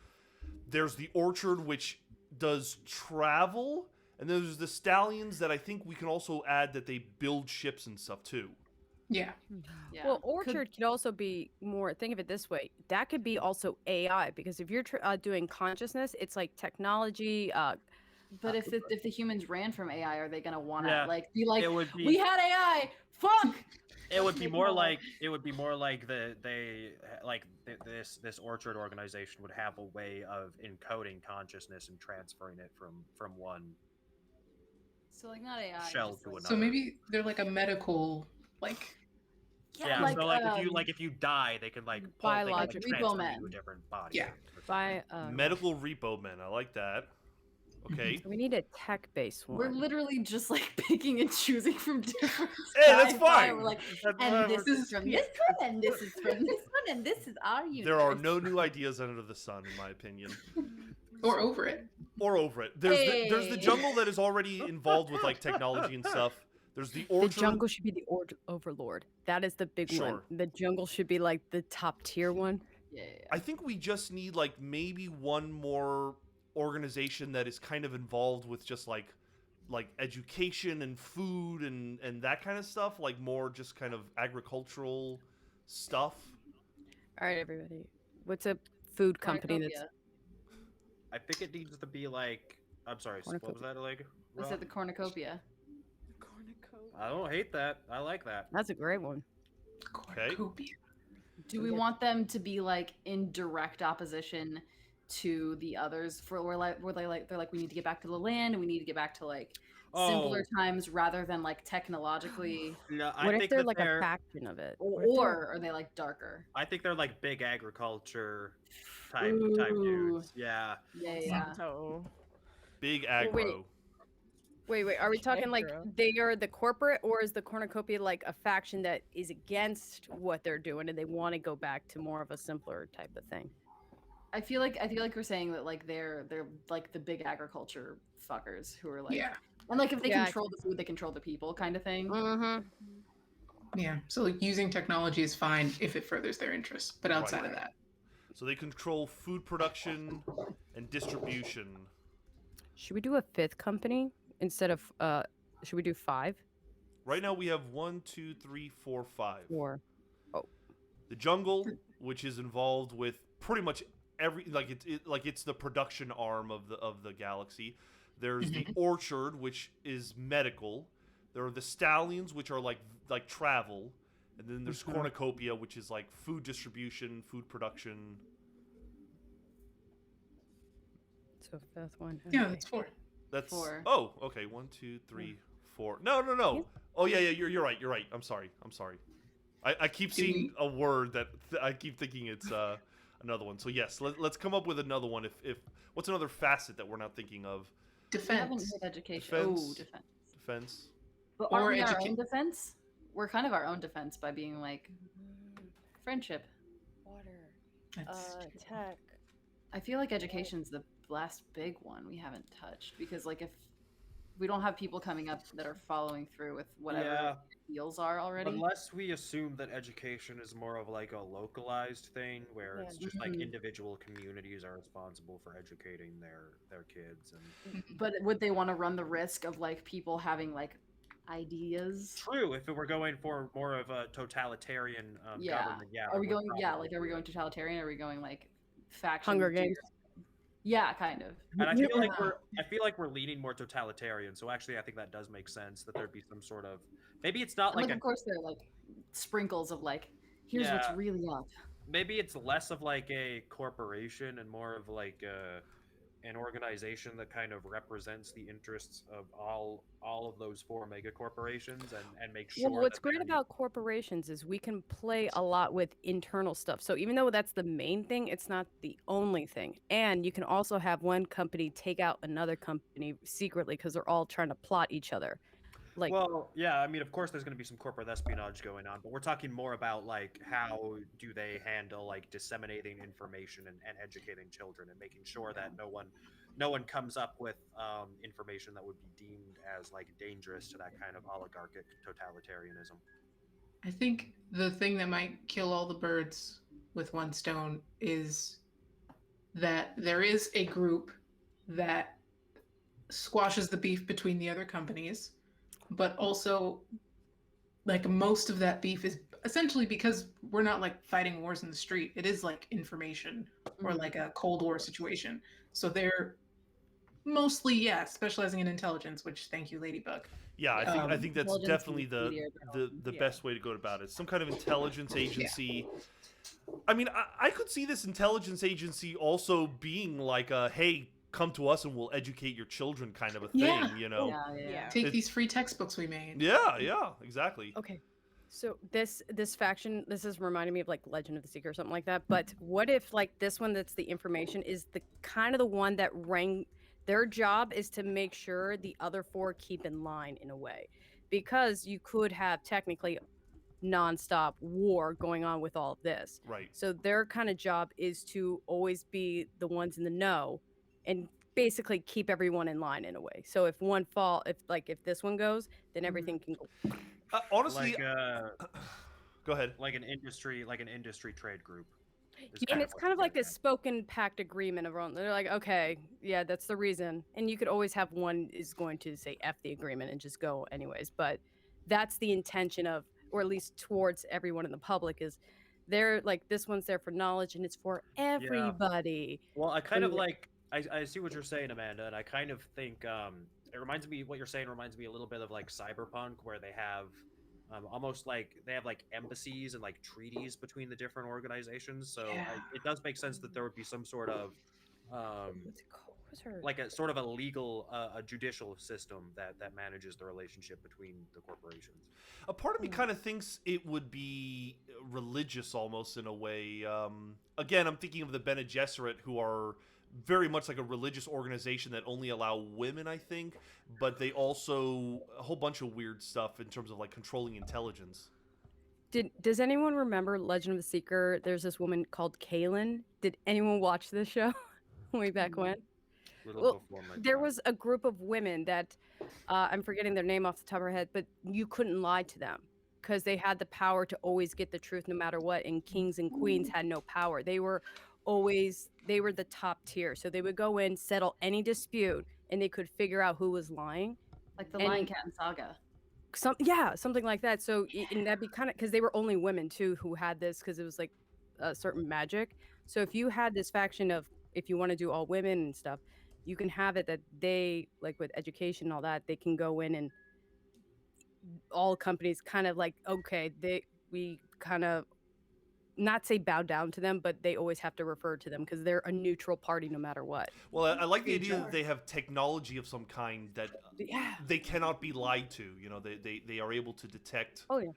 There's the orchard, which does travel, and then there's the stallions that I think we can also add that they build ships and stuff too. Yeah. yeah. Well, orchard could also be more. Think of it this way: that could be also AI, because if you're doing consciousness, it's like technology. But if the humans ran from AI, are they gonna wanna Yeah, be like, it would be. we had AI? Fuck! It would be Like, more no. like this orchard organization would have a way of encoding consciousness and transferring it from one So like not AI. shell just to like- another. So maybe they're like a medical, like. Yeah, like, so like if you die, they can like biologic transfer repo you men. to a different body. Yeah. By Medical repo men, I like that. Okay. we need a tech-based one. We're literally just like picking and choosing from different. Hey, that's sci-fi. fine. We're like, That's and why this we're- is from this one, and this is from this one, and this is our universe. There are no new ideas under the sun, in my opinion, Or over it. or over it. There's the Hey. jungle that is already involved with like technology and stuff. There's the The orchard. jungle should be the overlord. That is the big one. Sure. The jungle should be like the top tier one. Yeah. I think we just need like maybe one more organization that is kind of involved with just like education and food and that kind of stuff, like more just kind of agricultural stuff. All right, everybody. What's a food company that's Cornucopia. I think it needs to be like. I'm sorry. What was Cornucopia. that like? Was it the cornucopia? I don't hate that. I like that. that's a great one. Okay. Cornucopia. Do we want them to be like in direct opposition to the others? For where they're like we need to get back to the land and we need to get back to like simpler times rather than like technologically. No, What I if think they're that like they're. a faction of it? What if they're- Or are they like darker? I think they're like big agriculture type Ooh. dudes. Yeah. Yeah. So Big aggro. Wait. Are we talking like Aggro. they are the corporate, or is the cornucopia like a faction that is against what they're doing and they want to go back to more of a simpler type of thing? I feel like we're saying that like they're like the big agriculture fuckers who are like Yeah. and like if they Yeah. control the food, they control the people kind of thing. Mm-hmm. Yeah. So like, using technology is fine if it furthers their interests, but outside of that, So they control food production and distribution. Should we do a fifth company instead of should we do 5? Right now we have 1, 2, 3, 4, 5. Or The jungle, which is involved with pretty much every it's the production arm of the galaxy. There's the orchard, which is medical. There are the stallions, which are like travel, and then there's cornucopia, which is like food distribution, food production. so fifth one. yeah, okay. that's 4. That's 4. Oh, okay. 1, 2, 3, 4. No. Oh yeah. You're right. I'm sorry. I keep Do seeing a word that I keep thinking it's another one. So yes, let's come up with another one. If what's another facet that we're not thinking of? We haven't Defense. hit education. Defense. Oh, defense. Defense. But Or aren't we our educa- own defense? We're kind of our own defense by being like friendship. Water. That's Tech. I feel like education's the last big one we haven't touched because like if we don't have people coming up that are following through with whatever Yeah. deals are already. Unless we assume that education is more of like a localized thing where it's just like Mhm. individual communities are responsible for educating their kids and But would they want to run the risk of like people having like ideas? true if it were going for more of a totalitarian Yeah. government, yeah. Are we it would going? Yeah, probably like are we do going it. totalitarian? Are we going like faction? Hunger Games. Yeah, kind of. And I feel like Yeah. we're leaning more totalitarian. So actually, I think that does make sense that there'd be some sort of maybe it's not And, like of course, there are like sprinkles of like, here's what's Yeah. really up. maybe it's less of like a corporation and more of like an organization that kind of represents the interests of all of those 4 mega corporations and make sure. Well, what's that great they're- about corporations is we can play a lot with internal stuff. So even though that's the main thing, it's not the only thing. And you can also have one company take out another company secretly because they're all trying to plot each other. Like, Well, yeah, I mean, of course, there's going to be some corporate espionage going on, but we're talking more about like how do they handle like disseminating information and educating children and making sure that no one comes up with information that would be deemed as like dangerous to that kind of oligarchic totalitarianism. I think the thing that might kill all the birds with one stone is that there is a group that squashes the beef between the other companies, but also like most of that beef is essentially because we're not like fighting wars in the street. It is like information or Mhm. like a Cold War situation. So they're mostly, yeah, specializing in intelligence, which thank you, Ladybug. Yeah, I think that's Intelligence definitely and the media the Yeah. best way to go about it. Some kind of intelligence agency. I mean, I could see this intelligence agency also being like a hey, come to us and we'll educate your children kind of a thing, Yeah. you know? Yeah. Take It- these free textbooks we made. Yeah, exactly. okay. So this faction, this is reminding me of like Legend of the Seeker or something like that. But what if like this one that's the information is the kind of the one that their job is to make sure the other 4 keep in line in a way. Because you could have technically nonstop war going on with all of this. Right. So their kind of job is to always be the ones in the know and basically keep everyone in line in a way. So if one if this one goes, then everything can go. Honestly, Like go ahead. like an industry trade group. is And kind it's what kind of you're like this getting spoken pact agreement of everyone. They're like, okay, yeah, that's the reason. And you could always have one is going to say F the agreement and just go anyways. But that's the intention of, or at least towards everyone in the public, is they're like, this one's there for knowledge and it's for everybody. Well, I kind And of like I see what you're saying, Amanda, and I kind of think it reminds me what you're saying reminds me a little bit of like Cyberpunk, where they have almost like they have like embassies and like treaties between the different organizations. So Yeah. it does make sense that there would be some sort of what's it called? What's her? like a sort of a legal a judicial system that manages the relationship between the corporations. A part of me kind of thinks it would be religious almost in a way. Again, I'm thinking of the Bene Gesserit, who are very much like a religious organization that only allow women, I think, but they also a whole bunch of weird stuff in terms of like controlling intelligence. Does anyone remember Legend of the Seeker? There's this woman called Kaylin. Did anyone watch this show way back when? Little Well, before my there time. was a group of women that I'm forgetting their name off the top of her head, but you couldn't lie to them because they had the power to always get the truth no matter what. And kings and queens had no power. They were the top tier. So they would go in, settle any dispute, and they could figure out who was lying. Like the And- Lion Cat and Saga. Something like that. So and that'd be kind of because they were only women too who had this because it was like a certain magic. So if you had this faction of if you want to do all women and stuff, you can have it that they like with education and all that they can go in and all companies kind of like okay we kind of not say bow down to them, but they always have to refer to them because they're a neutral party no matter what. Well, I like the idea that they have technology of some kind that Yeah. they cannot be lied to. You know, they are able to detect. Oh yeah.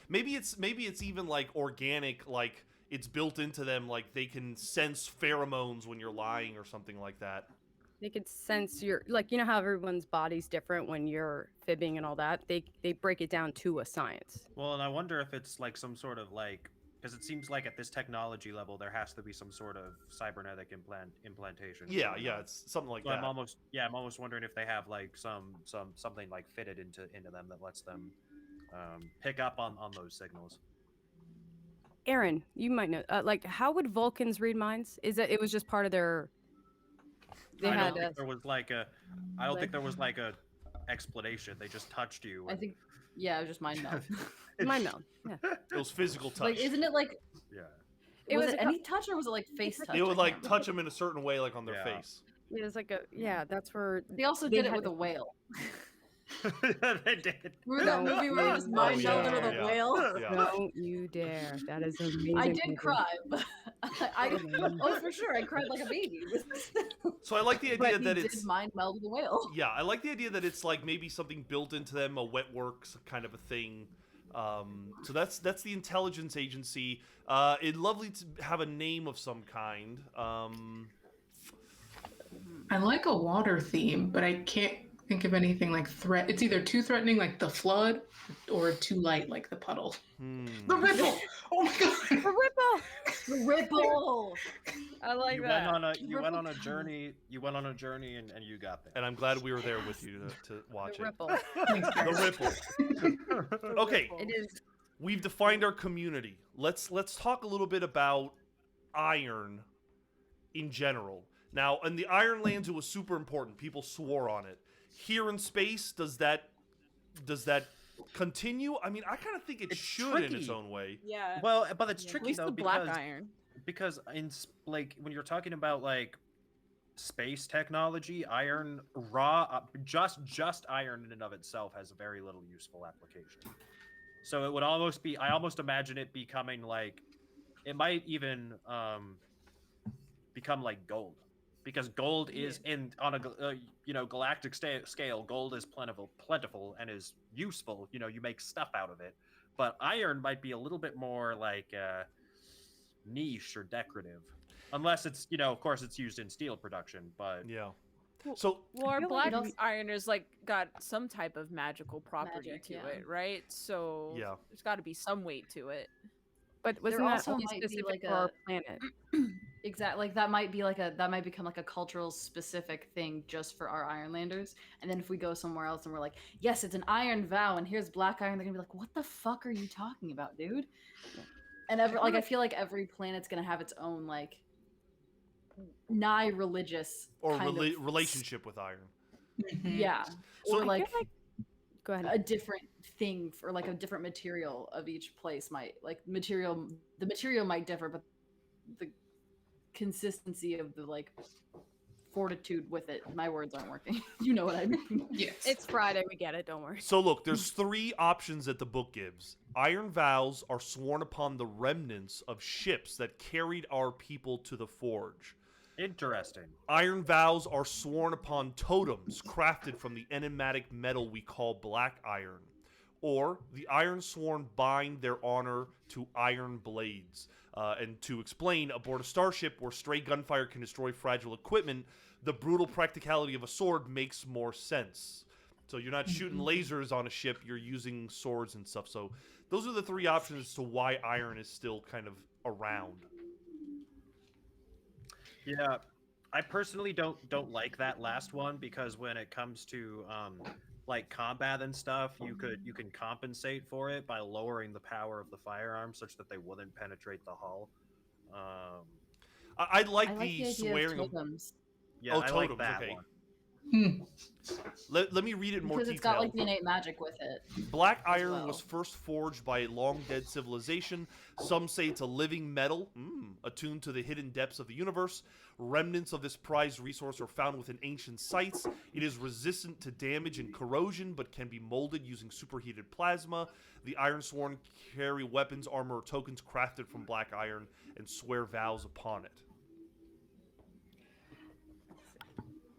Maybe it's even like organic, like it's built into them, like they can sense pheromones when you're lying or something like that. They could sense your like you know how everyone's body's different when you're fibbing and all that. They break it down to a science. Well, and I wonder if it's like some sort of like because it seems like at this technology level there has to be some sort of cybernetic implantation. Yeah, going yeah, on. it's something like So that. I'm almost wondering if they have like something like fitted into them that lets them pick up on those signals. Aaron, you might know. Like, how would Vulcans read minds? Is that it was just part of their? They I had don't think there was like a. I don't think there was like a explanation. They just touched you. I think, yeah, it was just mind meld. mind meld. Yeah. It was physical touch. Like, isn't it like, Yeah. was was it a any touch or was it like face touch? It would I like can't touch them in a certain way, like on their Yeah. face. It was like a That's where remember. They also They did it had with to- a whale. They did. Remember that No. movie where it was mind yeah, melded with a yeah. whale? Yeah. don't you dare. That is amazing. I did movie. cry. But oh, for sure, I cried like a baby. So I like the But idea he that did it's mind meld with a whale. yeah, I like the idea that it's like maybe something built into them, a wet works kind of a thing. So that's the intelligence agency. It'd lovely to have a name of some kind. I like a water theme, but I can't think of anything like threat. It's either too threatening, like the flood, or too light, like the puddle. The ripple. Oh my god. The ripple. The ripple. I like You that. went on a journey. You went on a journey, and you got there. And I'm glad we were there with you to watch The it. ripple. Thanks, guys. The ripple. Okay, It is. we've defined our community. Let's talk a little bit about iron in general. Now, in the Iron Lands, it was super important. People swore on it. Here in space, does that continue? I mean, I kind of think it It's should in its tricky. own way. Yeah. Well, but it's Yeah. At tricky least though the black because iron. like when you're talking about like space technology, iron raw just iron in and of itself has very little useful application. So it would almost be I almost imagine it becoming like it might even become like gold because gold is in on a galactic scale gold is plentiful and is useful, you make stuff out of it, but iron might be a little bit more like niche or decorative unless it's of course it's used in steel production, but Yeah. Well- So Well, our feel black like it also- iron is like got some type of magical property Magic, to yeah. it, right? So Yeah. there's got to be some weight to it. But wasn't There that also only might be specific like for our a- planet? Exactly. Like that might become like a cultural specific thing just for our Ironlanders. And then if we go somewhere else and we're like, yes, it's an iron vow, and here's black iron, they're gonna be like, what the fuck are you talking about, dude? And I feel like every planet's gonna have its own like nigh religious Or kind of relationship with iron. yeah, So or I like feel like go ahead. a different thing for like a different material of each place might like the material might differ, but the consistency of the like fortitude with it. My words aren't working. You know what I mean? Yes. It's Friday. We get it. Don't worry. So look, there's 3 options that the book gives. Iron vows are sworn upon the remnants of ships that carried our people to the forge. Interesting. Iron vows are sworn upon totems crafted from the enigmatic metal we call black iron. Or the iron sworn bind their honor to iron blades. And to explain, aboard a starship where stray gunfire can destroy fragile equipment, the brutal practicality of a sword makes more sense. So you're not shooting lasers on a ship, you're using swords and stuff. So those are the 3 options as to why iron is still kind of around. Yeah, I personally don't like that last one because when it comes to like combat and stuff, you can compensate for it by lowering the power of the firearm such that they wouldn't penetrate the hull. I like I like the the idea swearing of totems Yeah, Oh, I totems, like that okay. one. Let me read it in more because detail. it's got like the innate magic with it. Black as iron well. was first forged by a long-dead civilization. Some say it's a living metal, attuned to the hidden depths of the universe. Remnants of this prized resource are found within ancient sites. It is resistant to damage and corrosion, but can be molded using superheated plasma. The Ironsworn carry weapons, armor, or tokens crafted from black iron and swear vows upon it.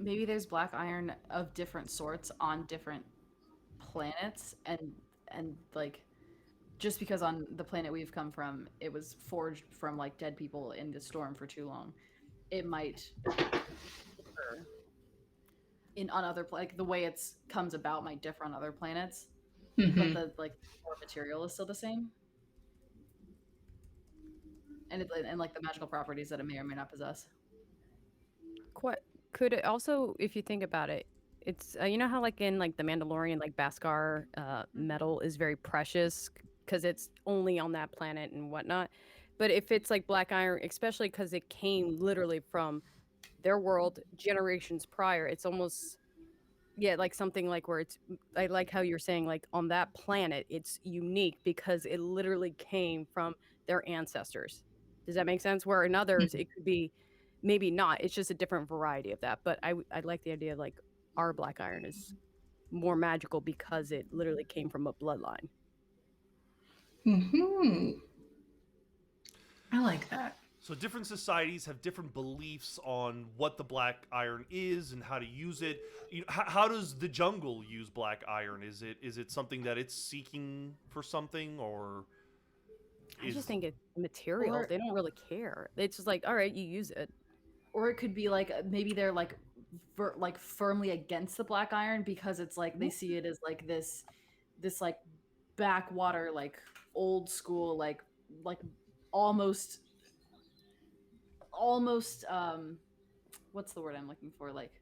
Maybe there's black iron of different sorts on different planets, and like just because on the planet we've come from it was forged from like dead people in the storm for too long, it might differ in on other like the way it's comes about might differ on other planets, but the like core material is still the same, and like the magical properties that it may or may not possess. Could it also, if you think about it, it's you know how like in like the Mandalorian, like Beskar metal is very precious because it's only on that planet and whatnot. But if it's like black iron, especially because it came literally from their world generations prior, it's almost like something like where it's I like how you're saying like on that planet it's unique because it literally came from their ancestors. Does that make sense? Where in others it could be maybe not. It's just a different variety of that. But I like the idea like our black iron is more magical because it literally came from a bloodline. I like that. So different societies have different beliefs on what the black iron is and how to use it. You know, how does the jungle use black iron? Is it something that it's seeking for something, or I just think it's material. Or- They don't really care. It's just like, all right, you use it. Or it could be like maybe they're like like firmly against the black iron because it's like they see it as like this like backwater like old school like almost what's the word I'm looking for, like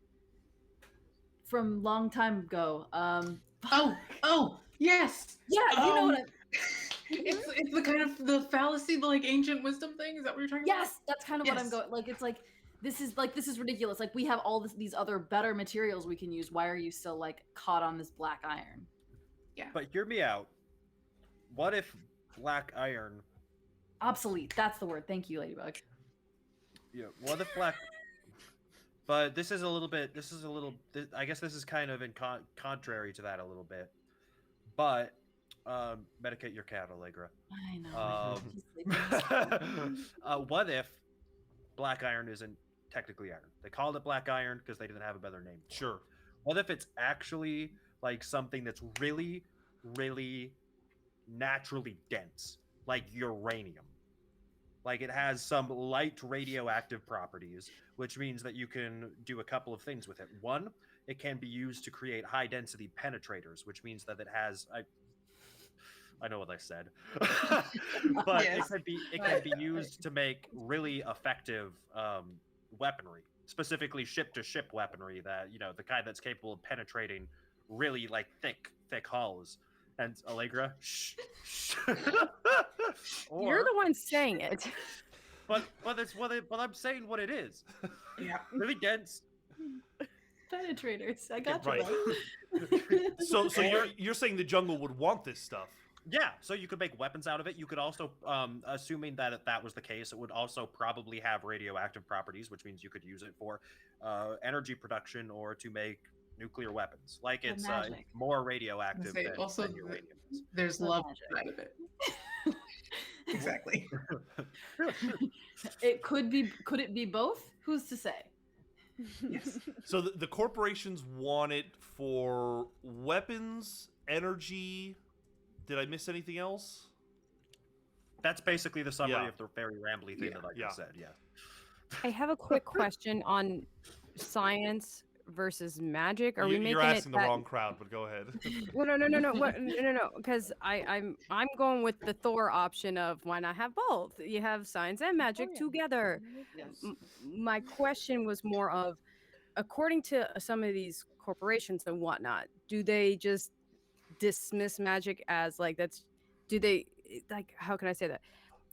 from long time ago. Oh yes. Yeah, you know what It's the kind of the fallacy, the like ancient wisdom thing. Is that what you're talking about? Yes, that's kind of what I'm Yes. going. Like it's like this is ridiculous. Like we have all these other better materials we can use. Why are you still like caught on this black iron? But hear me out. What if black iron? Obsolete. That's the word. Thank you, Ladybug. Yeah. What if black? But this is a little bit. I guess this is kind of in contrary to that a little bit. But medicate your cat, Allegra. I know. He's sleeping. What if black iron isn't technically iron? They called it black iron because they didn't have a better name. sure? What if it's actually like something that's really, really naturally dense, like uranium? Like it has some light radioactive properties, which means that you can do a couple of things with it. One, it can be used to create high density penetrators, which means that it has I know what I said. But Yes. it can be used to make really effective weaponry, specifically ship-to-ship weaponry that, the kind that's capable of penetrating really like thick hulls. And Allegra, shh, shh. You're the one saying it. but I'm saying what it is. Yeah. Really dense. Penetrators. I got right. you. Right. So you're saying the jungle would want this stuff? Yeah, so you could make weapons out of it. You could also, assuming that was the case, it would also probably have radioactive properties, which means you could use it for energy production or to make nuclear weapons. Like Or it's magic. more radioactive Say, also, than uranium is. there's Or love magic. inside of it. Exactly. It could be. Could it be both? Who's to say? Yes. So the corporations want it for weapons, energy. Did I miss anything else? That's basically the summary Yeah. of the very rambly thing Yeah. that I just said. Yeah. I have a quick question on science versus magic. Are we making You're asking it the that... wrong crowd, but go ahead. Well, no, what, no, because I'm going with the Thor option of why not have both? You have science and magic yeah. together. Yes. My question was more of, according to some of these corporations and whatnot, do they just dismiss magic as like do they, like, how can I say that?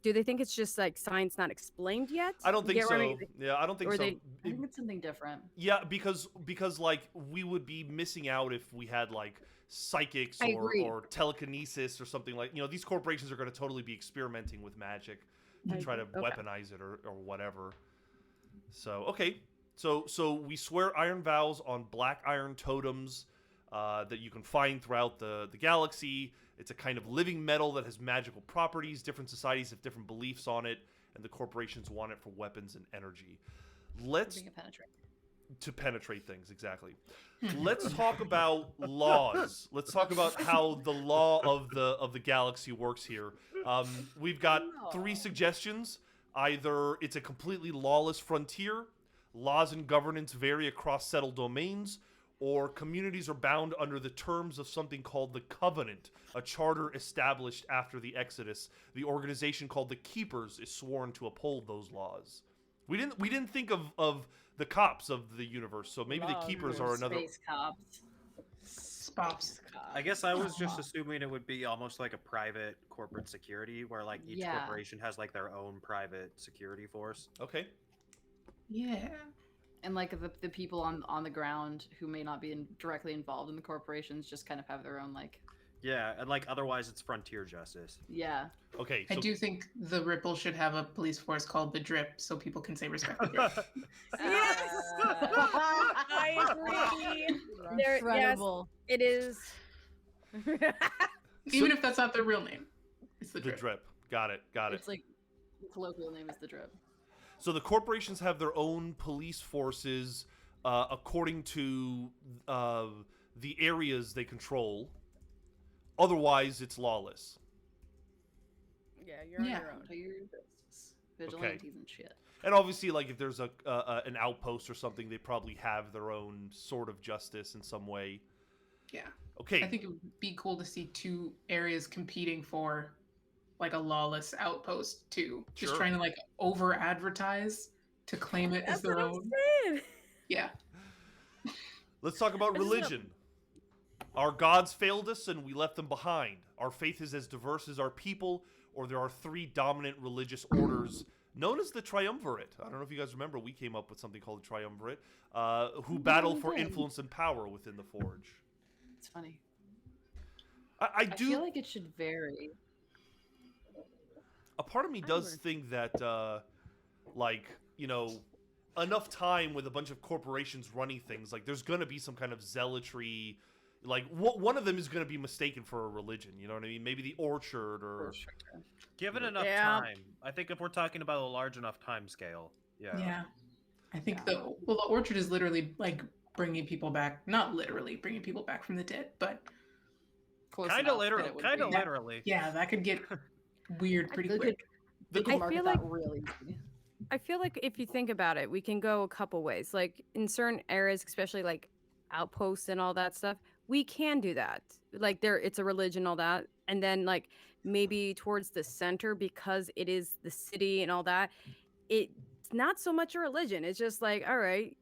Do they think it's just like science not explained yet? I don't think Get what I so. mean? Yeah, I don't think Or so. they- I think it's something different. Yeah, because like we would be missing out if we had like psychics I agree. or telekinesis or something like, these corporations are going to totally be experimenting with magic to I try to agree. Okay. weaponize it or whatever. So, okay. So we swear iron vows on black iron totems that you can find throughout the galaxy. It's a kind of living metal that has magical properties. Different societies have different beliefs on it, and the corporations want it for weapons and energy. Let's Being a penetrator. to penetrate things, exactly. Let's talk about laws. Let's talk about how the law of the galaxy works here. We've got 3 suggestions. Either it's a completely lawless frontier, laws and governance vary across settled domains, or communities are bound under the terms of something called the Covenant, a charter established after the Exodus. The organization called the Keepers is sworn to uphold those laws. We didn't think of the cops of the universe, so maybe the Keepers are another. Space cops. Spops. I guess I was just assuming it would be almost like a private corporate security where like each Yeah. corporation has like their own private security force. Okay. Yeah. And like the people on the ground who may not be directly involved in the corporations just kind of have their own like. Yeah, and like otherwise it's frontier justice. Yeah. Okay. I So do think the Ripple should have a police force called the Drip so people can say respect the Drip. Yes! I agree. There- yes, Incredible. it is. Even if that's not their real name. It's the the Drip. drip. Got it. It's like the colloquial name is the Drip. So the corporations have their own police forces according to the areas they control. Otherwise, it's lawless. Yeah, you're on Yeah. your own. Do your business. Vigilantes and shit. And obviously, like if there's an outpost or something, they probably have their own sort of justice in some way. Yeah. Okay. I think it would be cool to see 2 areas competing for like a lawless outpost too. Just Sure. trying to like over advertise to claim it as That's their what I'm own. saying. Yeah. Let's talk about I just don't- religion. Our gods failed us and we left them behind. Our faith is as diverse as our people, or there are 3 dominant religious orders known as the Triumvirate. I don't know if you guys remember, we came up with something called the Triumvirate, who battle for influence and power within the Forge. It's funny. I I do. feel like it should vary. A part of me does think that, like, enough time with a bunch of corporations running things, like, there's going to be some kind of zealotry. Like, one of them is going to be mistaken for a religion, you know what I mean? Maybe the Orchard or... Given enough Yeah. time, I think if we're talking about a large enough time scale, Yeah. I think the Orchard is literally like bringing people back, not literally bringing people back from the dead, but Close kind of enough that literally, it would kind of be. literally. yeah, that could get weird pretty They quick. They The- could I market feel that like- really easy. I feel like if you think about it, we can go a couple ways. Like in certain areas, especially like outposts and all that stuff, we can do that. Like it's a religion, all that, and then like maybe towards the center because it is the city and all that. It's not so much a religion. It's just like, all right,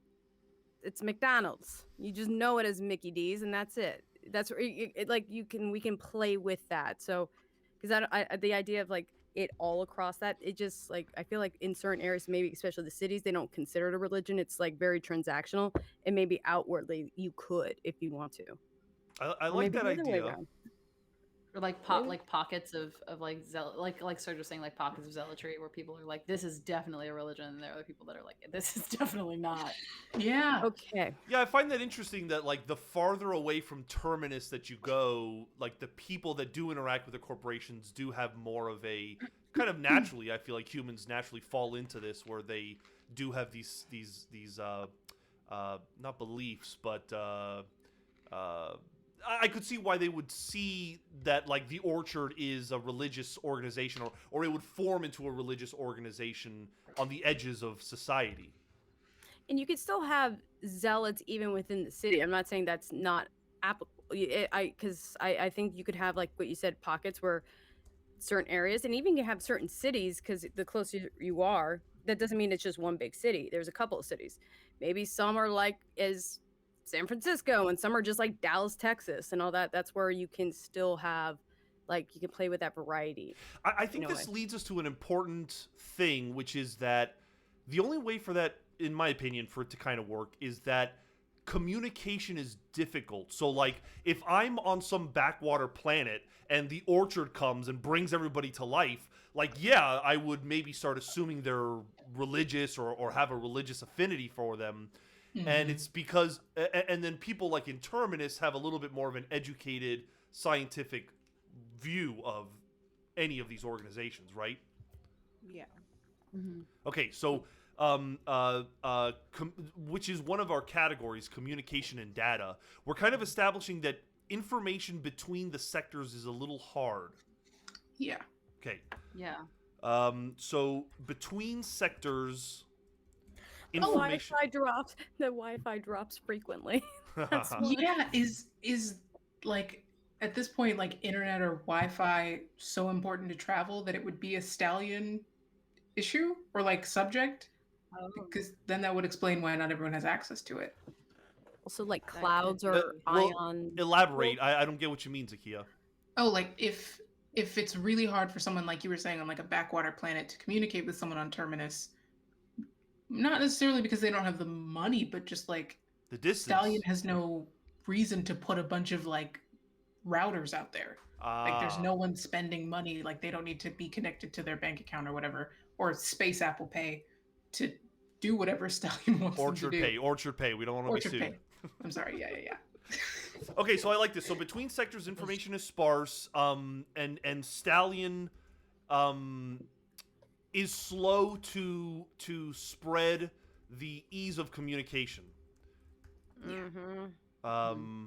it's McDonald's. You just know it as Mickey D's, and that's it. That's where like we can play with that. So, because the idea of like it all across that, it just like I feel like in certain areas, maybe especially the cities, they don't consider it a religion. It's like very transactional, and maybe outwardly you could if you want to, I or like maybe that the other way idea. around. Or like Maybe. like pockets of like Serge was saying, like pockets of zealotry where people are like, this is definitely a religion, and there are other people that are like, this is definitely not. Yeah. Okay. Yeah, I find that interesting that like the farther away from Terminus that you go, like the people that do interact with the corporations do have more of a kind of naturally. I feel like humans naturally fall into this where they do have these not beliefs, but I could see why they would see that like the Orchard is a religious organization, or it would form into a religious organization on the edges of society. And you could still have zealots even within the city. I'm not saying that's not applicable. I think you could have like what you said, pockets where certain areas, and even you have certain cities because the closer you are, that doesn't mean it's just one big city. There's a couple of cities. Maybe some are like as San Francisco, and some are just like Dallas, Texas, and all that. That's where you can still have like you can play with that variety. I think this leads us to an important thing, which is that the only way for that, in my opinion, for it to kind of work is that communication is difficult. So, like, if I'm on some backwater planet and the Orchard comes and brings everybody to life, like, yeah, I would maybe start assuming they're religious or have a religious affinity for them. And it's because, and then people like in Terminus have a little bit more of an educated, scientific view of any of these organizations, right? Yeah. Mm-hmm. Okay, so which is one of our categories, communication and data. We're kind of establishing that information between the sectors is a little hard. Yeah. Okay. Yeah. So between sectors, The information. Wi-Fi drops frequently. That's why. Yeah, is like at this point like internet or Wi-Fi so important to travel that it would be a stallion issue or like subject? Because then that would explain why not everyone has access to it. Also, like That could clouds be. or Well, ion. elaborate. I don't get what you mean, Zakia. Oh, like if it's really hard for someone like you were saying on like a backwater planet to communicate with someone on Terminus, not necessarily because they don't have the money, but just like The distance. Stallion has no reason to put a bunch of like routers out there. Like there's no one spending money. Like they don't need to be connected to their bank account or whatever, or Space Apple Pay to do whatever Stallion wants Orchard them to do. Orchard Pay. We don't want to Orchard be sued. Pay. I'm sorry. Yeah. Okay, so I like this. So between sectors, information is sparse. And Stallion, is slow to spread the ease of communication. Mm-hmm.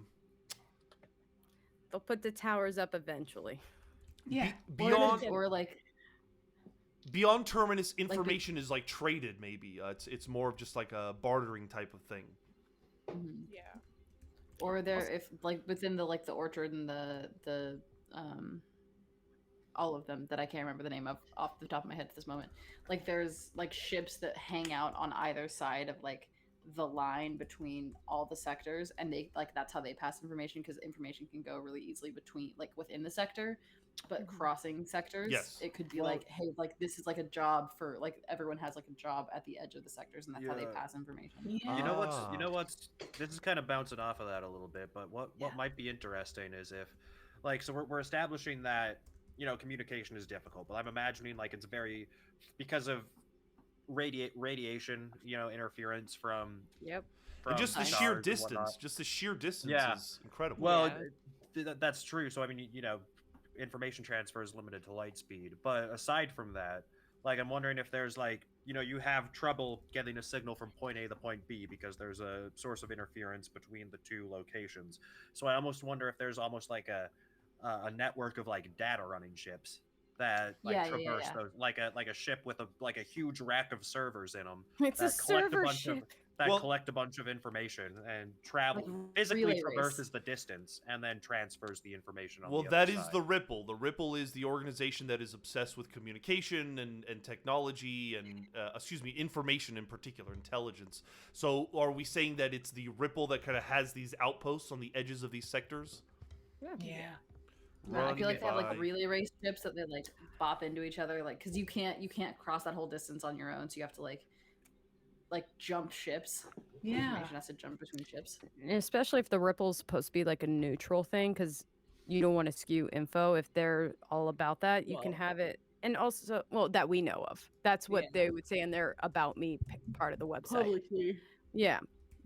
They'll put the towers up eventually. Yeah. Beyond or like beyond Terminus, information is like traded. Maybe it's more of just like a bartering type of thing. Yeah. or there if like within the like the Orchard and the all of them that I can't remember the name of off the top of my head at this moment. Like there's like ships that hang out on either side of like the line between all the sectors, and they like that's how they pass information, because information can go really easily between like within the sector, but crossing sectors, Yes. it could be like, hey, like this is like a job for like everyone has like a job at the edge of the sectors, and that's how they Yeah. pass information. Yeah. You know what's Ah. you know what's this is kind of bouncing off of that a little bit, but what Yeah. might be interesting is if like so we're establishing that communication is difficult, but I'm imagining like it's very because of radiation interference from Yep. And just the stars sheer and distance, whatnot. just the sheer distance Yeah. is incredible. Well, Yeah. that's true. So I mean, information transfer is limited to light speed. But aside from that, like I'm wondering if there's like, you have trouble getting a signal from point A to point B because there's a source of interference between the two locations. So I almost wonder if there's almost like a network of like data running ships that like Yeah, traverse yeah. those like a ship with a huge rack of servers in them. It's a that collect server bunch ship. that Well- collect a bunch of information and travel Like physically relay traverses race. the distance and then transfers the information on Well, the that other is side. the Ripple. The Ripple is the organization that is obsessed with communication and technology and, information in particular, intelligence. So are we saying that it's the Ripple that kind of has these outposts on the edges of these sectors? Yeah. Yeah, I Running feel like they have by- like relay race ships that they like bop into each other, like because you can't cross that whole distance on your own, so you have to like jump ships. Yeah. Information has to jump between ships. And especially if the ripple's supposed to be like a neutral thing, because you don't want to skew info. If they're all about that, you can Well- have it. And also, well, that we know of. That's what Yeah. they would say in their About Me part of the website. Publicly. Yeah.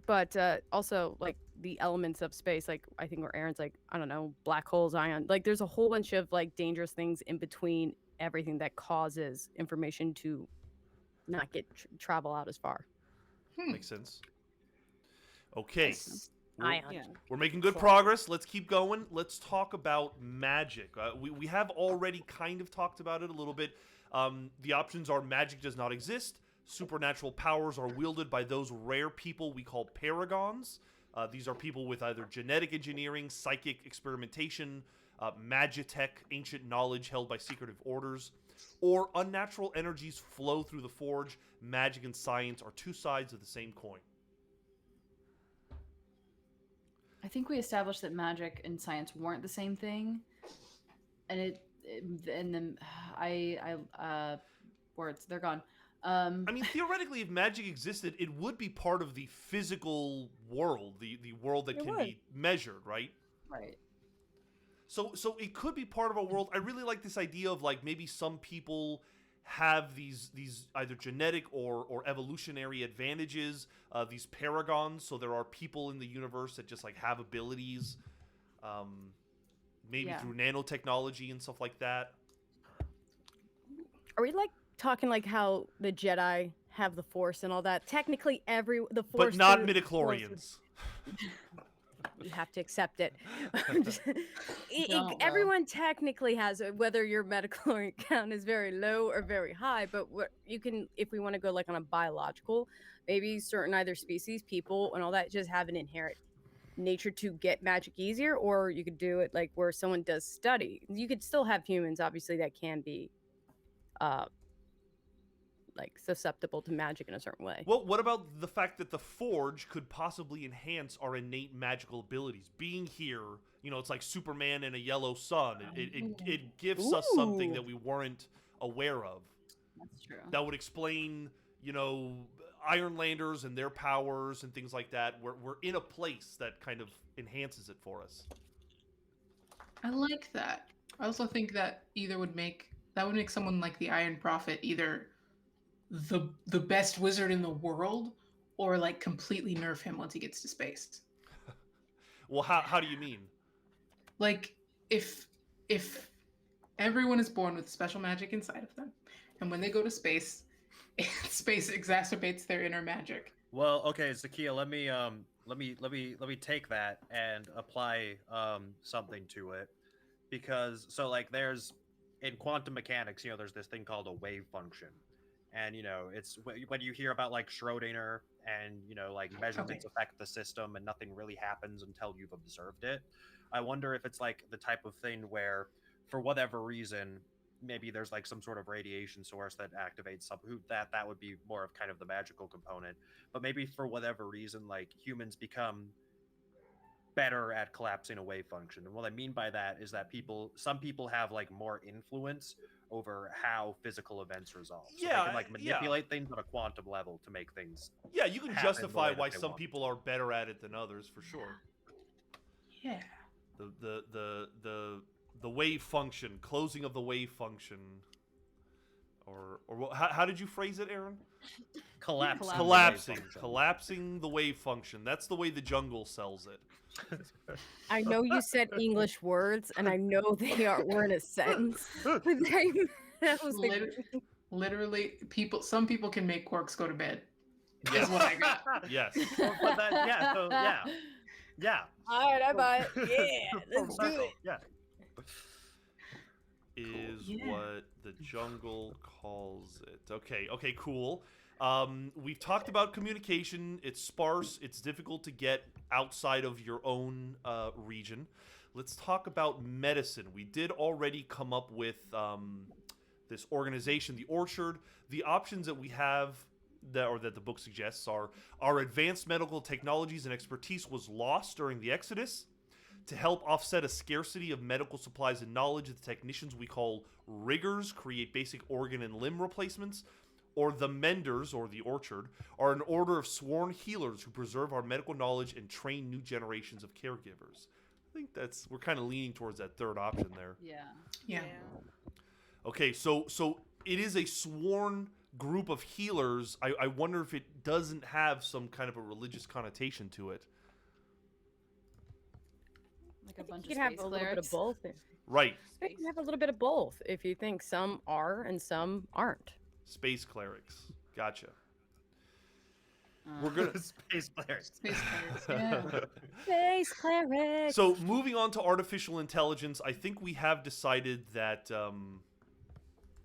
But also, like, the elements of space, like, I think where Aaron's like, I don't know, black holes, ion. Like, there's a whole bunch of, like, dangerous things in between everything that causes information to not get travel out as far. Makes sense. Okay. We're- Ion. Yeah. We're making good progress. Let's keep going. Let's talk about magic. We have already kind of talked about it a little bit. The options are magic does not exist. Supernatural powers are wielded by those rare people we call paragons. These are people with either genetic engineering, psychic experimentation, magitech, ancient knowledge held by secretive orders, or unnatural energies flow through the forge. Magic and science are two sides of the same coin. I think we established that magic and science weren't the same thing, and and then words, they're gone. I mean, theoretically, if magic existed, it would be part of the physical world, the world that It can would. be measured, right? Right. So it could be part of a world. I really like this idea of like maybe some people have these either genetic or evolutionary advantages, these paragons. So there are people in the universe that just like have abilities, maybe Yeah. through nanotechnology and stuff like that. Are we like talking like how the Jedi have the Force and all that? Technically, the Force, But not through- midichlorians. You have to accept it. Don't, though. Everyone technically has it, whether your medical count is very low or very high. But what you can, if we want to go like on a biological, maybe certain either species, people, and all that just have an inherent nature to get magic easier, or you could do it like where someone does study. You could still have humans, obviously, that can be, like susceptible to magic in a certain way. Well, what about the fact that the Forge could possibly enhance our innate magical abilities? Being here, it's like Superman and a yellow sun. It gives us something Ooh. that we weren't aware of. That's true. That would explain, Ironlanders and their powers and things like that. We're in a place that kind of enhances it for us. I like that. I also think that would make someone like the Iron Prophet either the best wizard in the world or like completely nerf him once he gets to space. Well, how do you mean? Like if everyone is born with special magic inside of them, and when they go to space, space exacerbates their inner magic. Well, okay, Zakia, let me take that and apply something to it, because there's in quantum mechanics, there's this thing called a wave function, and it's when you hear about like Schrodinger and like measurements affect the system and nothing really happens until you've observed it. I wonder if it's like the type of thing where, for whatever reason, maybe there's like some sort of radiation source that activates that would be more of kind of the magical component. But maybe for whatever reason, like humans become better at collapsing a wave function. And what I mean by that is that some people have like more influence over how physical events resolve. So they can like manipulate things on a quantum level to make things. Yeah, you can happen the justify way that why they some want. people are better at it than others, for sure. Yeah. The wave function, closing of the wave function, or how did you phrase it, Aaron? Collapsing the wave function. That's the way the jungle sells it. I know you said English words, and I know were in a sentence. That was like, Literally, some people can make quarks go to bed. Yes. Is what I got. Yes. But yeah. all right, I buy it. Yeah, let's do it. Yeah. Is Yeah. what the jungle calls it. Okay, cool. We've talked about communication. It's sparse. It's difficult to get outside of your own region. Let's talk about medicine. We did already come up with this organization, the Orchard. The options that we have that the book suggests are our advanced medical technologies and expertise was lost during the Exodus. To help offset a scarcity of medical supplies and knowledge, the technicians we call riggers create basic organ and limb replacements, or the Menders, or the Orchard, are an order of sworn healers who preserve our medical knowledge and train new generations of caregivers. I think we're kind of leaning towards that third option there. Yeah. Okay, so it is a sworn group of healers. I wonder if it doesn't have some kind of a religious connotation to it. Like a bunch You of could have space a little bit of clerics. both. Right, You can have a little bit of both if you think some are and some aren't. space clerics. Gotcha. Uh, We're gonna. Space players. Space clerics. Yeah. Space clerics. So moving on to artificial intelligence, I think we have decided that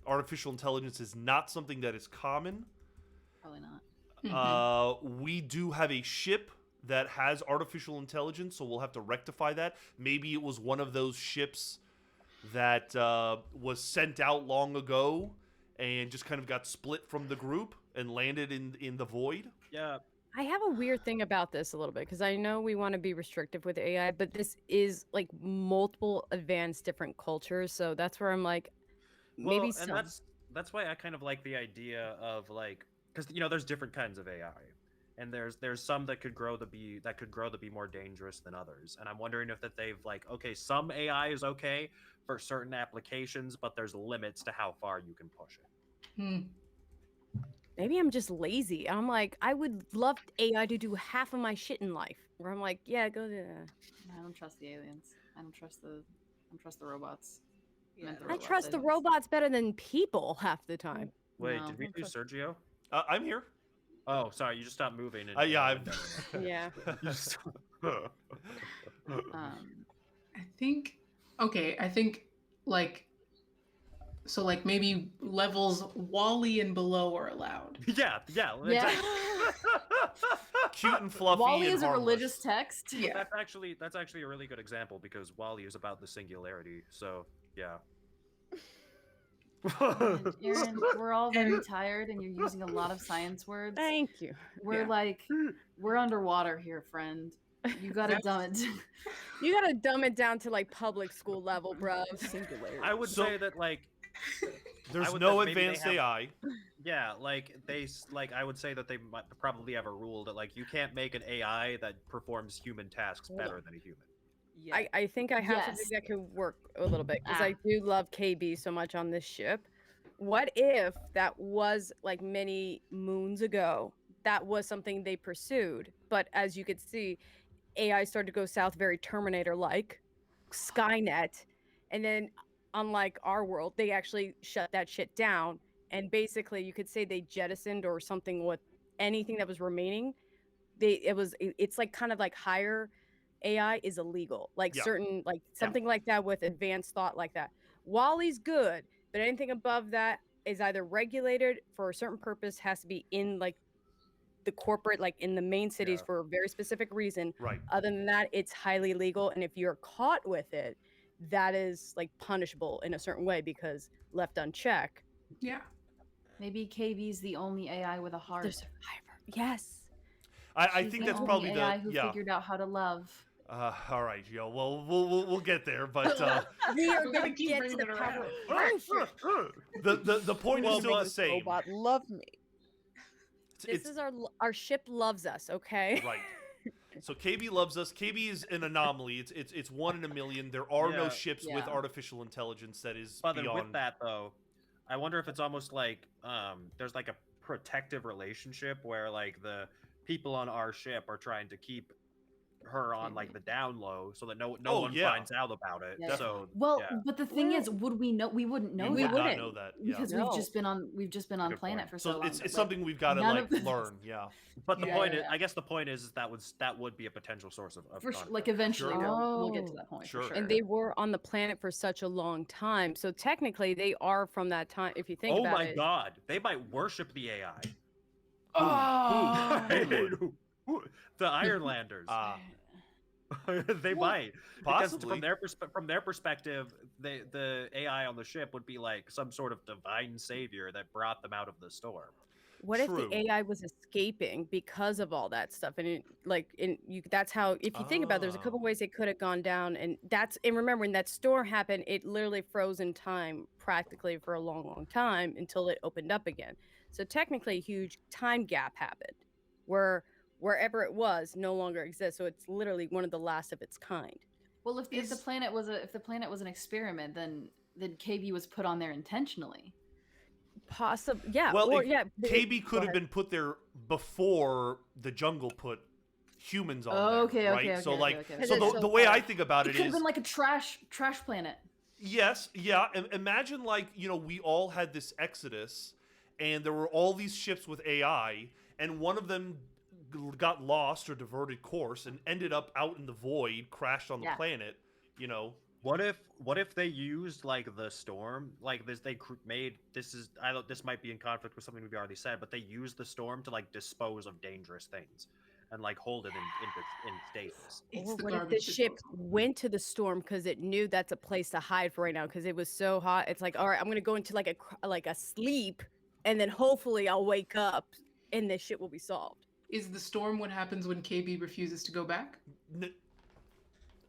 artificial intelligence is not something that is common. Probably not. We do have a ship that has artificial intelligence, so we'll have to rectify that. Maybe it was one of those ships that was sent out long ago and just kind of got split from the group and landed in the void. Yeah. I have a weird thing about this a little bit because I know we want to be restrictive with AI, but this is like multiple advanced different cultures, so that's where I'm like, maybe Well, some. and that's why I kind of like the idea of like, because there's different kinds of AI, and there's some that could grow to be more dangerous than others, and I'm wondering if that they've like, okay, some AI is okay for certain applications, but there's limits to how far you can push it. Hmm. Maybe I'm just lazy. I'm like, I would love AI to do half of my shit in life. Where I'm like, yeah, go do that. I don't trust the aliens. I don't trust the robots. Yeah, Meant the I robots, trust the guess. robots better than people half the time. Wait, No, did we don't do trust- Sergio? I'm here. Oh, sorry, you just stopped moving. And, Yeah, Yeah. You just- I think like so like maybe levels Wally and below are allowed. yeah. Yeah. Exactly. Cute and fluffy. Wally and is a harmless. religious text. Yeah. That's actually a really good example because Wally is about the singularity. So yeah. And Aaron, we're all very tired, and you're using a lot of science words. Thank you. We're we're underwater here, friend. You gotta dumb it. You gotta dumb it down to like public school level, bro. Singularity. I would So- say that like There's I would no think maybe they advanced have- AI. yeah, I would say that they might probably have a rule that like you can't make an AI that performs human tasks better than a human. Yeah. I think I have Yes. something that could work a little bit because Ah. I do love KB so much on this ship. What if that was like many moons ago? That was something they pursued, but as you could see, AI started to go south, very Terminator-like, Skynet, and then unlike our world, they actually shut that shit down. And basically, you could say they jettisoned or something with anything that was remaining. It's like kind of like higher AI is illegal, like Yeah. certain like something like that with advanced thought like that. Wally's good, but anything above that is either regulated for a certain purpose, has to be in like the corporate, like in the main cities Yeah. for a very specific reason. Right. Other than that, it's highly illegal, and if you're caught with it, that is like punishable in a certain way because left unchecked, Yeah. Maybe KB's the only AI with a heart. the survivor. Yes. I She's think the that's only probably AI who figured out how to love. All right, Gio. Well, we'll get there, but We are We're gonna gonna keep get to bringing the it power. around. the point is still the same. Robot, love me. This is our ship loves us, okay? Right. So KB loves us. KB is an anomaly. It's one in a million. There are no Yeah. ships with Yeah. artificial intelligence that is But then beyond. with that though, I wonder if it's almost like there's like a protective relationship where like the people on our ship are trying to keep her on like the down low so that no Oh, one yeah. finds out about it. Yeah. So Well, yeah. but the thing is, would we know? We wouldn't know You We would that not wouldn't. know that. Yeah. because No. we've just been on Good planet point. for so So long. it's that, like, something we've got to none like of this- learn. Yeah. But the Yeah. point is, Yeah. I guess the point is that would be a potential source of for sure, conflict. like eventually Sure. we'll get to Oh. that point. Sure. For sure. And they were on the planet for such a long time. So technically they are from that time if you think Oh about my it. god, they might worship the AI. Oh! The Ironlanders. They Well, might, possibly. because from their perspective, the AI on the ship would be like some sort of divine savior that brought them out of the storm. What True. if the AI was escaping because of all that stuff? And that's how, if you think about it, there's a couple Oh. ways it could have gone down. And remember when that storm happened, it literally froze in time practically for a long, long time until it opened up again. So technically a huge time gap happened where wherever it was no longer exists. So it's literally one of the last of its kind. Well, if the planet was an experiment, then KB was put on there intentionally. Possible, yeah. Well, or if yeah, KB go could have ahead. been put there before the jungle put humans on Oh, there, okay, right? okay, So okay, like, okay, okay. so Because the, it's the so way I far. think about It it could have is, been like a trash planet. yes, yeah. Imagine like, we all had this exodus, and there were all these ships with AI, and one of them got lost or diverted course and ended up out in the void, crashed on the Yeah. planet. What if they used like the storm, like this? This might be in conflict with something we've already said, but they used the storm to like dispose of dangerous things and like hold it in stasis. It's Or the what if the garbage ship disposal. went to the storm because it knew that's a place to hide for right now because it was so hot? It's like, all right, I'm gonna go into like a sleep, and then hopefully I'll wake up and this shit will be solved. Is the storm what happens when KB refuses to go back?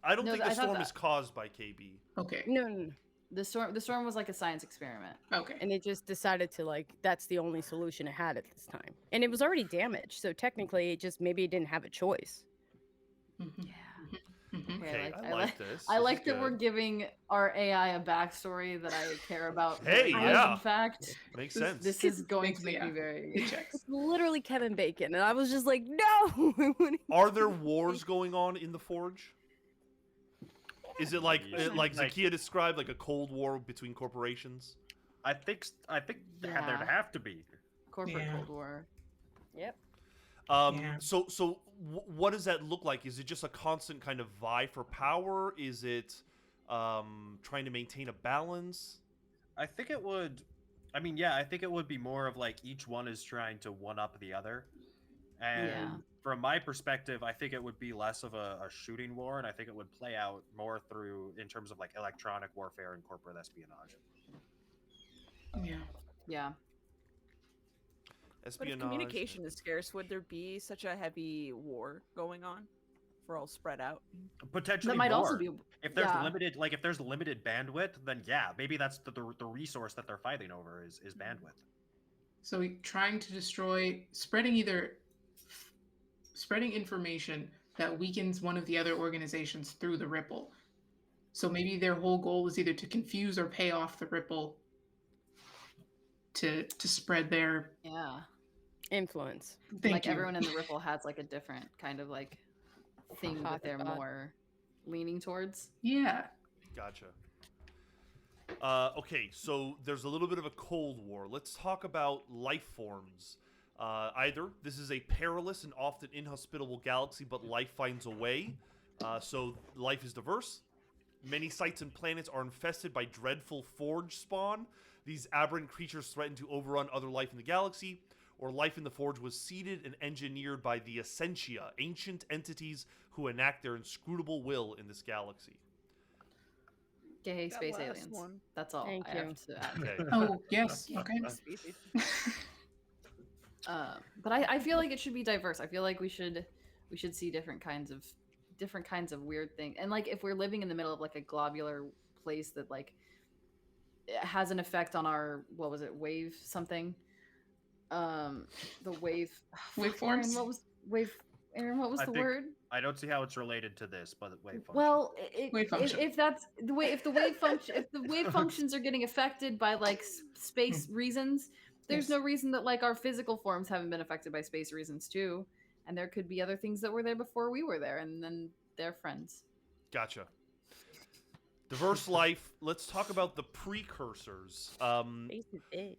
I don't No, think I the thought storm that- is caused by KB. Okay. No. The storm was like a science experiment. Okay. And it just decided to like that's the only solution it had at this time, and it was already damaged. So technically, maybe it didn't have a choice. Mhm. Yeah. Mhm. Okay, like- I like this. I This like is that we're good. giving our AI a backstory that I care about. Hey, very much, yeah. In fact, Makes this- sense. this is going Makes to me- make me yeah. very. It checks. It's literally Kevin Bacon, and I was just like, no. I wouldn't Are there do wars it. going on in the Forge? Is it like Yeah. like Zakia described, like a cold war between corporations? I think there'd Yeah. have to be. Corporate Yeah. Cold War. Yep. Yeah. So what does that look like? Is it just a constant kind of vie for power? Is it trying to maintain a balance? I think it would. I mean, yeah, I think it would be more of like each one is trying to one up the other. And Yeah. from my perspective, I think it would be less of a shooting war, and I think it would play out more through in terms of like electronic warfare and corporate espionage. Yeah. Yeah. But if Espionage. communication is scarce, would there be such a heavy war going on? If we're all spread out. Potentially That might more. also be. If there's yeah. limited bandwidth, then yeah, maybe that's the resource that they're fighting over is bandwidth. So trying to destroy, spreading information that weakens one of the other organizations through the ripple. So maybe their whole goal is either to confuse or pay off the ripple to spread their Yeah. Influence. thank Like you. everyone in the ripple has like a different kind of like thing that Pocket they're thought. more leaning towards. Yeah. Gotcha. Okay, so there's a little bit of a cold war. Let's talk about life forms. Either this is a perilous and often inhospitable galaxy, but life finds a way. So life is diverse. Many sites and planets are infested by dreadful Forge spawn. These aberrant creatures threaten to overrun other life in the galaxy, or life in the Forge was seeded and engineered by the Essentia, ancient entities who enact their inscrutable will in this galaxy. Gay That space last aliens. one. That's all Thank I you. have to add. Okay. Oh, yes. Okay. Species. But I feel like it should be diverse. I feel like we should see different kinds of weird things. And like if we're living in the middle of like a globular place that like it has an effect on our wave something. The wave Waveforms? Aaron, what was I the think- word? I don't see how it's related to this, but wave function. Well, Wave function. if that's the way, if the wave functions are getting affected by like space reasons, there's Yes. no reason that like our physical forms haven't been affected by space reasons too, and there could be other things that were there before we were there, and then they're friends. Gotcha. Diverse life. Let's talk about the precursors. Face is big.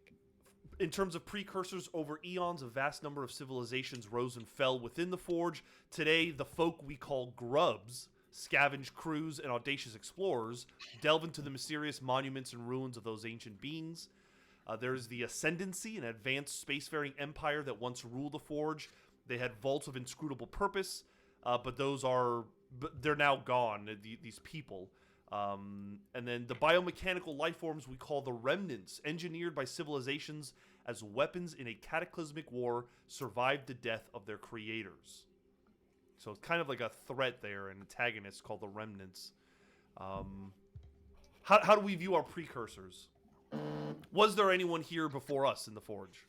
In terms of precursors, over eons, a vast number of civilizations rose and fell within the Forge. Today, the folk we call grubs, scavenge crews, and audacious explorers delve into the mysterious monuments and ruins of those ancient beings. There's the Ascendancy, an advanced spacefaring empire that once ruled the Forge. They had vaults of inscrutable purpose, but they're now gone. These people. And then the biomechanical life forms we call the Remnants, engineered by civilizations as weapons in a cataclysmic war, survived the death of their creators. So it's kind of like a threat there, an antagonist called the Remnants. How do we view our precursors? Was there anyone here before us in the Forge?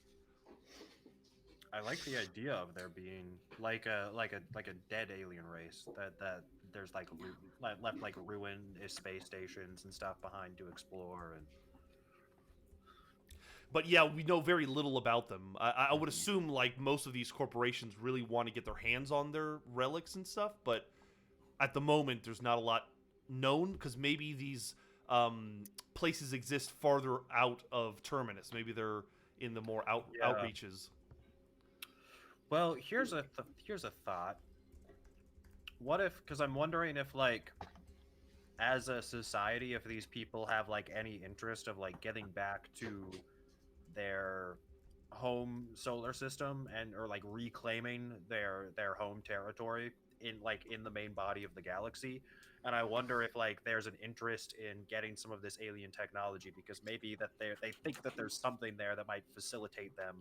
I like the idea of there being like a dead alien race that there's like left like ruined space stations and stuff behind to explore. And But yeah, we know very little about them. I would assume like most of these corporations really want to get their hands on their relics and stuff, but at the moment there's not a lot known because maybe these places exist farther out of Terminus. Maybe they're in the more outreaches. well, here's a thought. What if? Because I'm wondering if like, as a society, if these people have like any interest of like getting back to their home solar system and or like reclaiming their home territory in the main body of the galaxy. And I wonder if like there's an interest in getting some of this alien technology because maybe that they think that there's something there that might facilitate them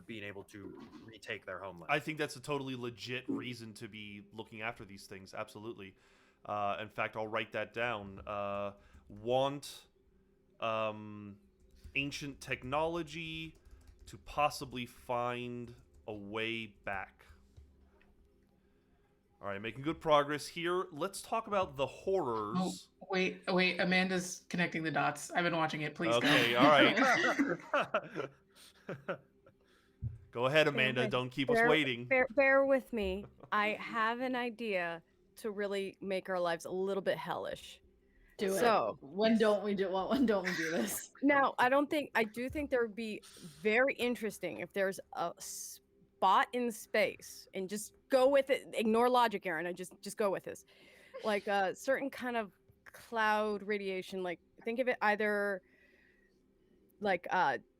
being able to retake their homeland. I think that's a totally legit reason to be looking after these things. Absolutely. In fact, I'll write that down. Want ancient technology to possibly find a way back. All right, making good progress here. Let's talk about the horrors. Oh, wait. Amanda's connecting the dots. I've been watching it. Please Okay, go. all right. Go ahead, Amanda. Don't keep us waiting. Bear with me. I have an idea to really make our lives a little bit hellish. Do it. So When don't we do this? now, I do think there would be very interesting if there's a spot in space, and just go with it. Ignore logic, Aaron. I just go with this. Like a certain kind of cloud radiation. Like think of it either like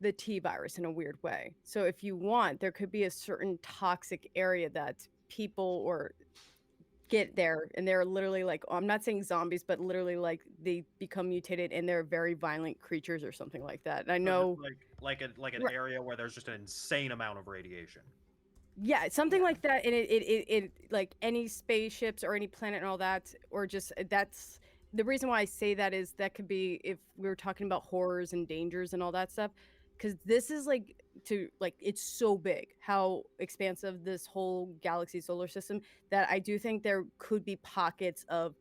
the T virus in a weird way. So if you want, there could be a certain toxic area that people or get there and they're literally like, I'm not saying zombies, but literally like they become mutated and they're very violent creatures or something like that. And I know like an area where there's just an insane amount of radiation. Yeah, something like that. And it like any spaceships or any planet and all that, or just that's the reason why I say that is that could be if we were talking about horrors and dangers and all that stuff. Because this is it's so big how expansive this whole galaxy solar system that I do think there could be pockets of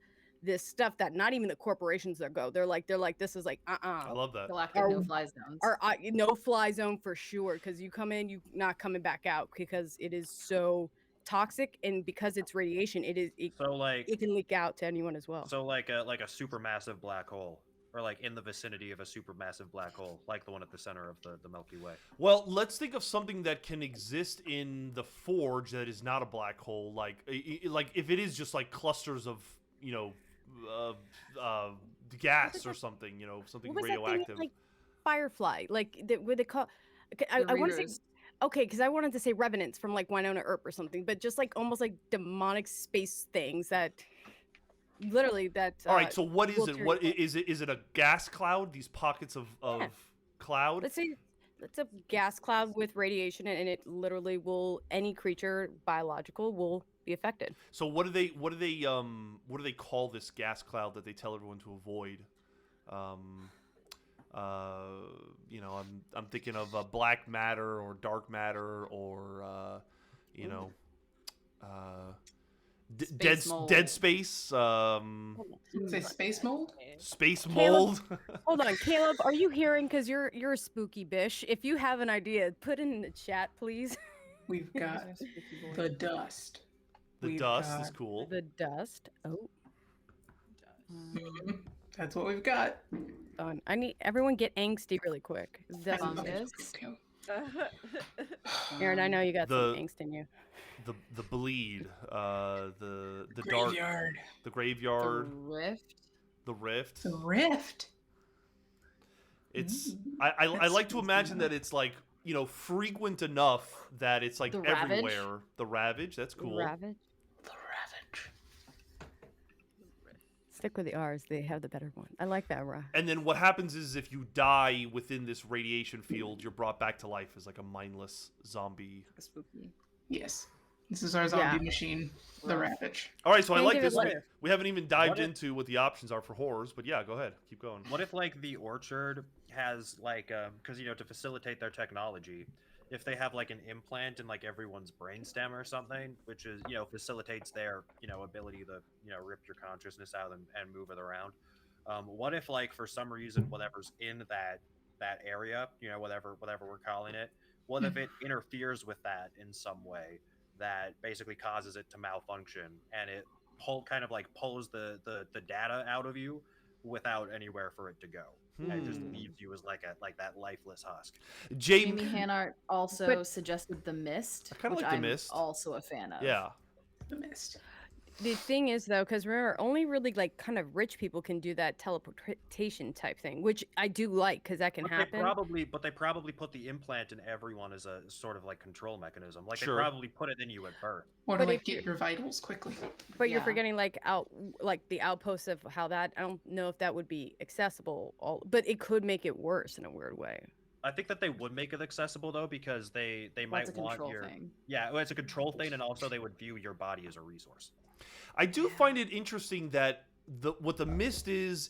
this stuff that not even the corporations that go. They're like this is like I love that. Galactic no-fly zones. Or no-fly zone for sure, because you come in, you're not coming back out because it is so toxic, and because it's radiation, it can leak out to anyone as well. So like a supermassive black hole, or like in the vicinity of a supermassive black hole, like the one at the center of the Milky Way. Well, let's think of something that can exist in the Forge that is not a black hole. Like if it is just like clusters of gas or something, something radioactive. Like Firefly, what they call. I want to say. Okay, because I wanted to say revenants from like Winona Earp or something, but just like almost like demonic space things that literally that. All right, so what is it? What is it? Is it a gas cloud? These pockets of cloud? Let's say it's a gas cloud with radiation, and it literally will any creature biological will be affected. So what do they call this gas cloud that they tell everyone to avoid? I'm thinking of black matter or dark matter or dead space. Say space mold. Space Caleb, mold. Hold on, Caleb. Are you hearing? Because you're a spooky bish. If you have an idea, put it in the chat, please. We've got the dust. The dust is cool. The dust. Oh. That's what we've got. I need everyone get angsty really quick. Aaron, I know you got some angst in you. The bleed, the graveyard. Dark, the graveyard, The rift. the rift. The rift. It's Mm, I that like to sounds imagine good. that it's like, frequent enough that it's like The Ravage? everywhere. The Ravage, that's cool. Ravage. The Ravage. Stick with the R's. They have the better one. I like that, Ra. And then what happens is if you die within this radiation field, you're brought back to life as like a mindless zombie. Spooky. Yes. This is our zombie Yeah. machine, the Rough. Ravage. All right, so I Think like of it this. like- We haven't even dived What if- into what the options are for horrors, but yeah, go ahead. Keep going. What if like the orchard has like because to facilitate their technology, if they have like an implant in like everyone's brainstem or something, which is facilitates their ability to rip your consciousness out and move it around. What if like for some reason whatever's in that area, whatever we're calling it, what if it interferes with that in some way that basically causes it to malfunction and it pulls the data out of you without anywhere for it to go. And it just Hmm. leaves you as like that lifeless husk. Jamie Hanart also But- suggested The Mist, I kinda which like The I'm Mist. also a fan of. Yeah. The Mist. The thing is, though, because remember, only really like kind of rich people can do that teleportation type thing, which I do like because that can But happen. they probably put the implant in everyone as a sort of like control mechanism. Like Sure. they probably put it in you at birth. Or to But like if you- get your vitals quickly. But you're Yeah. forgetting like the outposts of how that. I don't know if that would be accessible. But it could make it worse in a weird way. I think that they would make it accessible though because they might That's a want control your thing. well, it's a control thing, and also they would view your body as a resource. I do find it interesting that what the mist is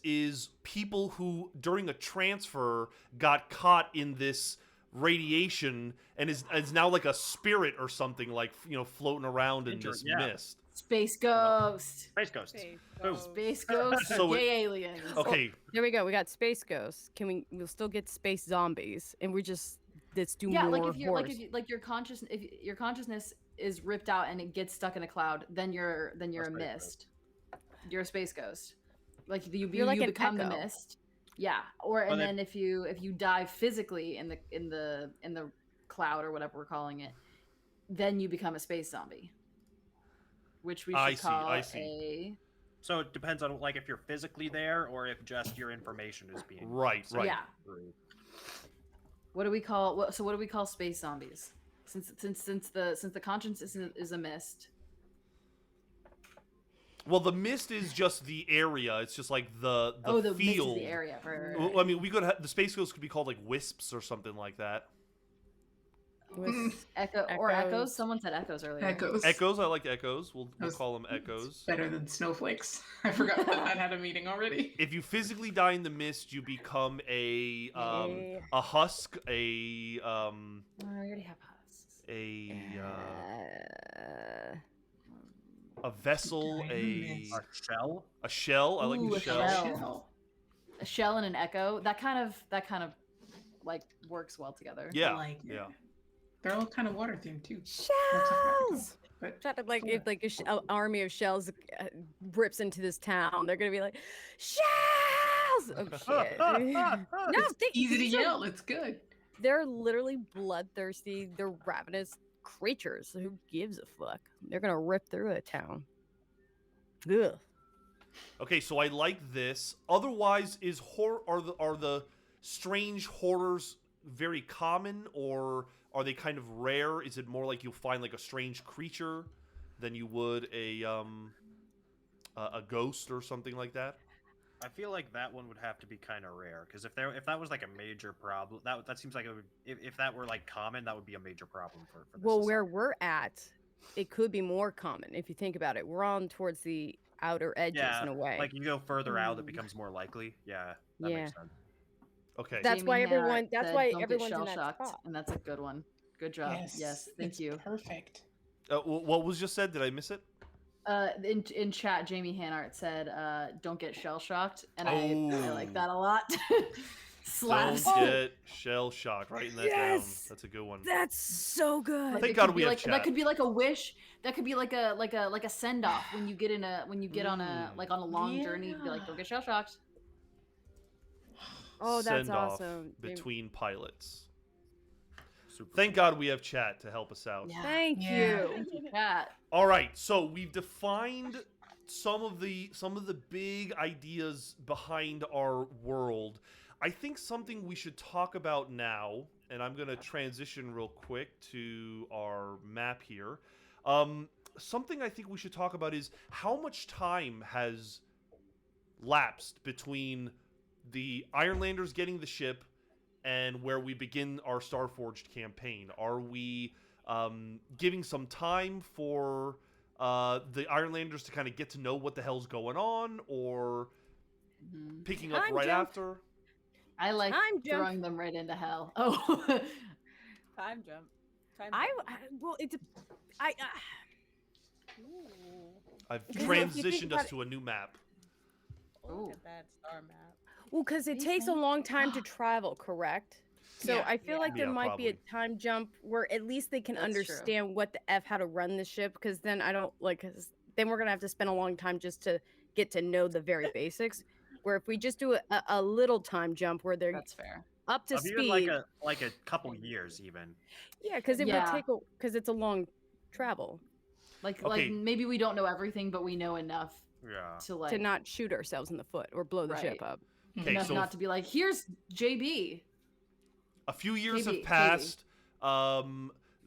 people who during a transfer got caught in this radiation and is now like a spirit or something, like floating around in this Yeah. mist. Space Ghost. Space ghosts. Space Boom. Ghost. Space Ghost. So gay aliens. Okay, There we go. We got space ghosts. We'll still get space zombies, and let's do Yeah, more like if you're horrors. your consciousness is ripped out and it gets stuck in a cloud, then you're a space mist. You're a space ghost. Like you You're like you an become the echo. mist. Yeah. Or Well, and they- then if you die physically in the cloud or whatever we're calling it, then you become a space zombie. Which we should I see, call I see. a So it depends on like if you're physically there or if just your information is being right. yeah. through. What do we call space zombies? Since the conscience is a mist. Well, the mist is just the area. It's just like the the mist field. is the area. Right. Well, I mean, we could the space ghosts could be called like wisps or something like that. With Echo or echoes. Someone said echoes earlier. Echoes. Echoes, I like echoes. We'll Those- call them It's echoes. better than snowflakes. I forgot that had a meeting already. If you physically die in the mist, you become a a- husk, a Oh, I already have husks. a vessel, Die in the mist. A shell. a shell. I like Ooh, the a shell. shell. A shell and an echo. That kind of like works well together. Yeah, I like it. yeah. They're all kind of water themed too. shells. But Shut up, like Yeah. if like an army of shells rips into this town, they're gonna be like, shells. Oh shit! No, easy to these are- yell. It's good. They're literally bloodthirsty. They're ravenous creatures. Who gives a fuck? They're gonna rip through a town. Ugh. Okay, so I like this. Otherwise, are the strange horrors very common, or are they kind of rare? Is it more like you'll find like a strange creature than you would a ghost or something like that? I feel like that one would have to be kind of rare because if that was like a major problem, that seems like it would, if that were like common, that would be a major problem for this Well, where society. we're at, it could be more common if you think about it. We're on towards the outer edges in a way. like you go further out, it Mm. becomes more likely. Yeah, that Yeah. makes sense. Okay. That's why Jamie Hannah everyone- that's said, why "Don't get everyone's in that shell-shocked," spot. and that's a good one. Good job. Yes, thank it's you. Perfect. What was just said? Did I miss it? In chat, Jamie Hanart said, "Don't get shell shocked," and I Oh. like that a lot. Slaps. Don't get shell shocked. Writing that down. Yes! That's a good one. That's so good. Thank It God could we be have like, chat. That could be like a wish. That could be like a send off when you get on a Mm. long journey. You'd be like, "Don't get shell shocked." Oh, that's Send-off awesome. Jamie- between pilots. Super. Thank God we have chat to help us out. Yeah. Thank Yeah. you. Thank you, chat. All right, so we've defined some of the big ideas behind our world. I think something we should talk about now, and I'm going to transition real quick to our map here. Something I think we should talk about is how much time has lapsed between the Ironlanders getting the ship and where we begin our Starforged campaign. Are we giving some time for the Ironlanders to kind of get to know what the hell's going on, or picking up Time right jump. after? I like Time jump. throwing them right into hell. Oh, Time jump. Time I jump. well, it's I. Ooh. I've Because if you think transitioned about us to a new map. Look Ooh. at that star map. Well, because it These takes a things- long time to travel, correct? So Yeah. I feel like there Yeah, might be a probably. time jump where at least they can That's true. understand what the F how to run the ship. Because then I don't like. 'Cause then we're gonna have to spend a long time just to get to know the very basics. Where if we just do a little time jump where they're that's fair. up to Of even speed, like a couple years even. yeah, because it Yeah. would take because it's a long travel Like Okay. maybe we don't know everything, but we know enough Yeah. to like to not shoot ourselves in the foot or blow the ship Right. up. Okay, enough so not to be like, here's JB. a few years KB. have passed.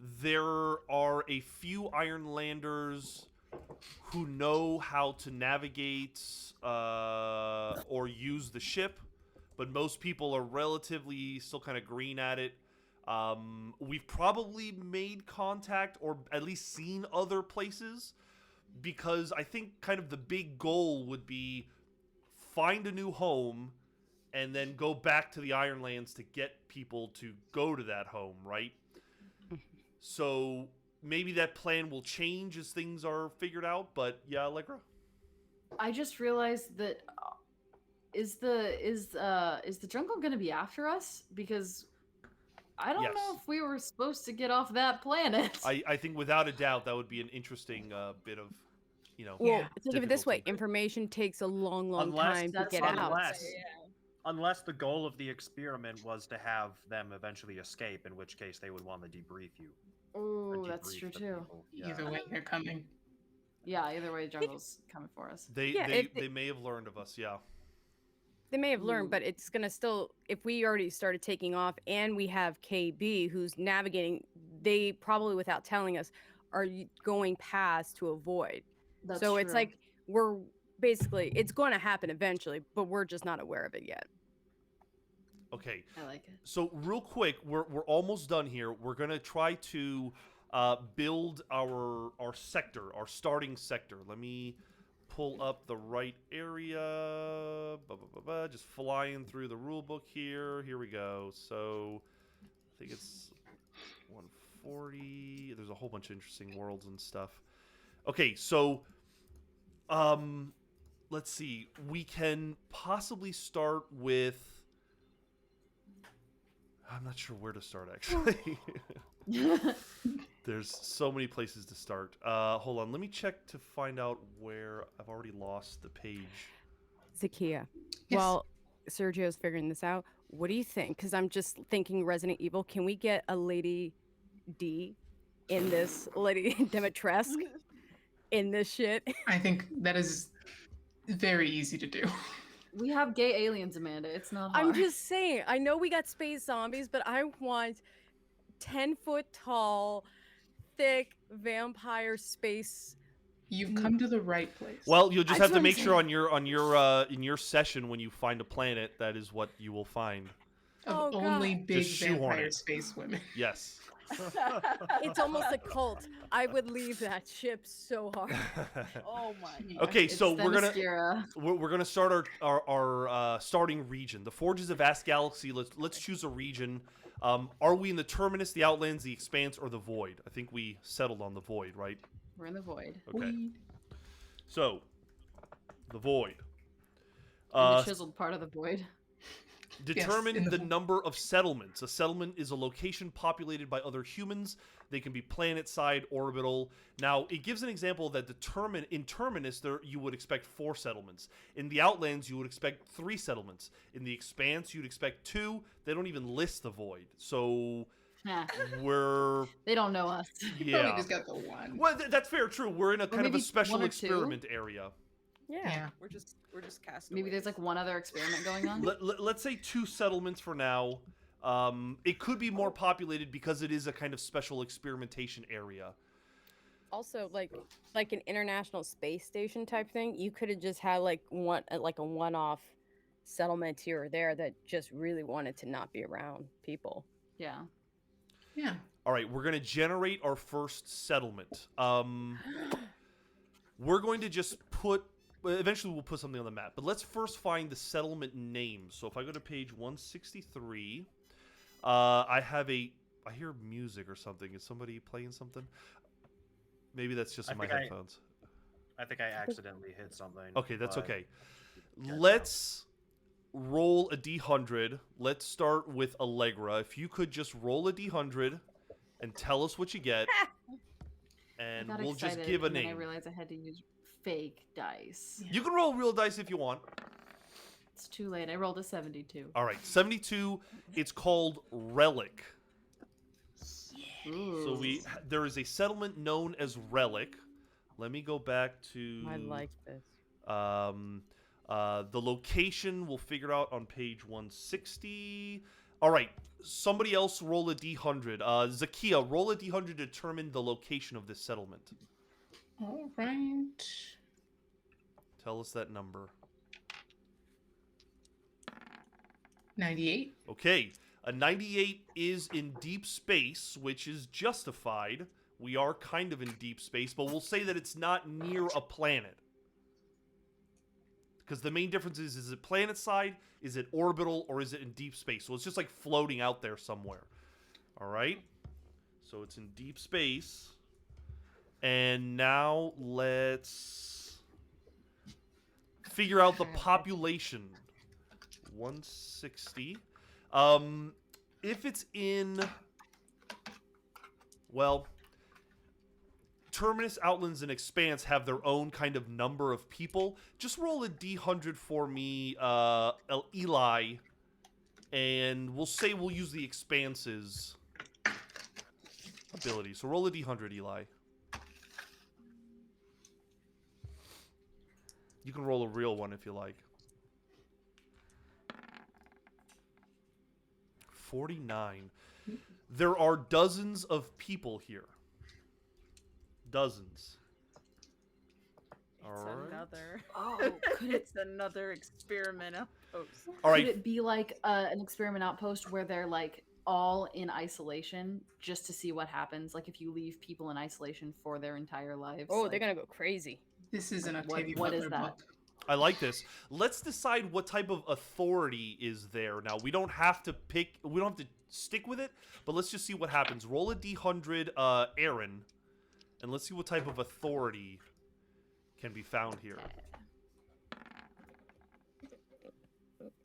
There are a few Ironlanders who know how to navigate or use the ship, but most people are relatively still kind of green at it. We've probably made contact or at least seen other places, because I think kind of the big goal would be find a new home and then go back to the Ironlands to get people to go to that home, right? So maybe that plan will change as things are figured out, but yeah, Allegra. I just realized that is the jungle going to be after us? Because I don't know Yes. if we were supposed to get off that planet. I think without a doubt that would be an interesting bit of, Well, Yeah. think of it this way: difficulty. information takes a long Unless- time to That's get what out. I Unless unless the goal of the experiment was to have them eventually escape, in which case they would want to debrief you. or Oh, that's debrief true the too. people. Yeah. Either way, they're coming. Yeah, either way, jungle's coming for us. Yeah, They if they- may have learned of us, yeah. They may have Ooh. learned, but it's gonna still. If we already started taking off, and we have KB who's navigating, they probably, without telling us, are going past to avoid. That's So it's true. like we're basically it's going to happen eventually, but we're just not aware of it yet. Okay. I like it. So real quick, we're almost done here. We're gonna try to build our sector, our starting sector. Let me pull up the right area. Just flying through the rule book here. Here we go. So I think it's 140. There's a whole bunch of interesting worlds and stuff. Okay, so let's see. We can possibly start with. I'm not sure where to start, actually. There's so many places to start. Hold on. Let me check to find out where I've already lost the page. Zakia, Yes. while Sergio's figuring this out, what do you think? Because I'm just thinking Resident Evil. Can we get a Lady D in this, Lady Demetresque in this shit? I think that is very easy to do. We have gay aliens, Amanda. It's not hard. I'm just saying. I know we got space zombies, but I want 10-foot tall, thick vampire space. You've come to the right place. Well, you'll just That's have to what I'm make sure saying. on your session when you find a planet, that is what you will find. of oh, God. only big Just shoehorn vampire it. space women. Yes. It's almost a cult. I would leave that ship so hard. Oh my god. Okay, It's so we're gonna Themyscira. we're gonna start our starting region. The Forge is a vast galaxy. Let's choose a region. Are we in the Terminus, the Outlands, the Expanse, or the Void? I think we settled on the Void, right? We're in the void. Okay. Weed. So, the Void. In the chiseled part of the void. Determine in the the Void. number of settlements. A settlement is a location populated by other humans. They can be planet-side, orbital. Now, it gives an example that in Terminus, you would expect 4 settlements. In the Outlands, you would expect 3 settlements. In the Expanse, you'd expect 2. They don't even list the Void. So, Nah, we're... they don't know us. You Yeah. probably just got the one. Well, that's fair, true. We're in a kind of a maybe special 1 or 2. experiment area. Yeah. We're just castaways. Maybe there's like one other experiment going on. Let's say 2 settlements for now. It could be more populated because it is a kind of special experimentation area. Also, like an international space station type thing, you could have just had like a one-off settlement here or there that just really wanted to not be around people. Yeah. Yeah. All right, we're going to generate our first settlement. We're going to just eventually we'll put something on the map, but let's first find the settlement name. So if I go to page 163, I hear music or something. Is somebody playing something? Maybe that's just in my headphones. I think I accidentally hit something. Okay, that's but- okay. Yeah, Let's roll a d100. Let's start with Allegra. If you could just roll a d100 and tell us what you get, and I got we'll excited, just give a and then I name. realized I had to use fake dice. Yeah. You can roll real dice if you want. It's too late. I rolled a 72. All right, 72. It's called Relic. Ooh. So there is a settlement known as Relic. Let me go back to I like this. the location. We'll figure out on page 160. All right, somebody else roll a d100. Zakia, roll a d100 to determine the location of this settlement. All right. Tell us that number. 98. Okay, a 98 is in deep space, which is justified. We are kind of in deep space, but we'll say that it's not near a planet. Because the main difference is it planet side, is it orbital, or is it in deep space? So it's just like floating out there somewhere. All right? So it's in deep space. And now let's figure out the population. 160. If it's in, well, Terminus, Outlands, and Expanse have their own kind of number of people. Just roll a d100 for me, Eli, and we'll say we'll use the Expanse's ability. So roll a d100, Eli. You can roll a real one if you like. 49. There are dozens of people here. Dozens. It's All right. another. Oh, could it, It's another experiment outpost. All right. could it be like an experiment outpost where they're like all in isolation just to see what happens? Like if you leave people in isolation for their entire lives. Oh, like, they're gonna go crazy. This is an What- Octavia what is Butler that? book. I like this. Let's decide what type of authority is there. Now, we don't have to stick with it, but let's just see what happens. Roll a d100, Aaron, and let's see what type of authority can be found here.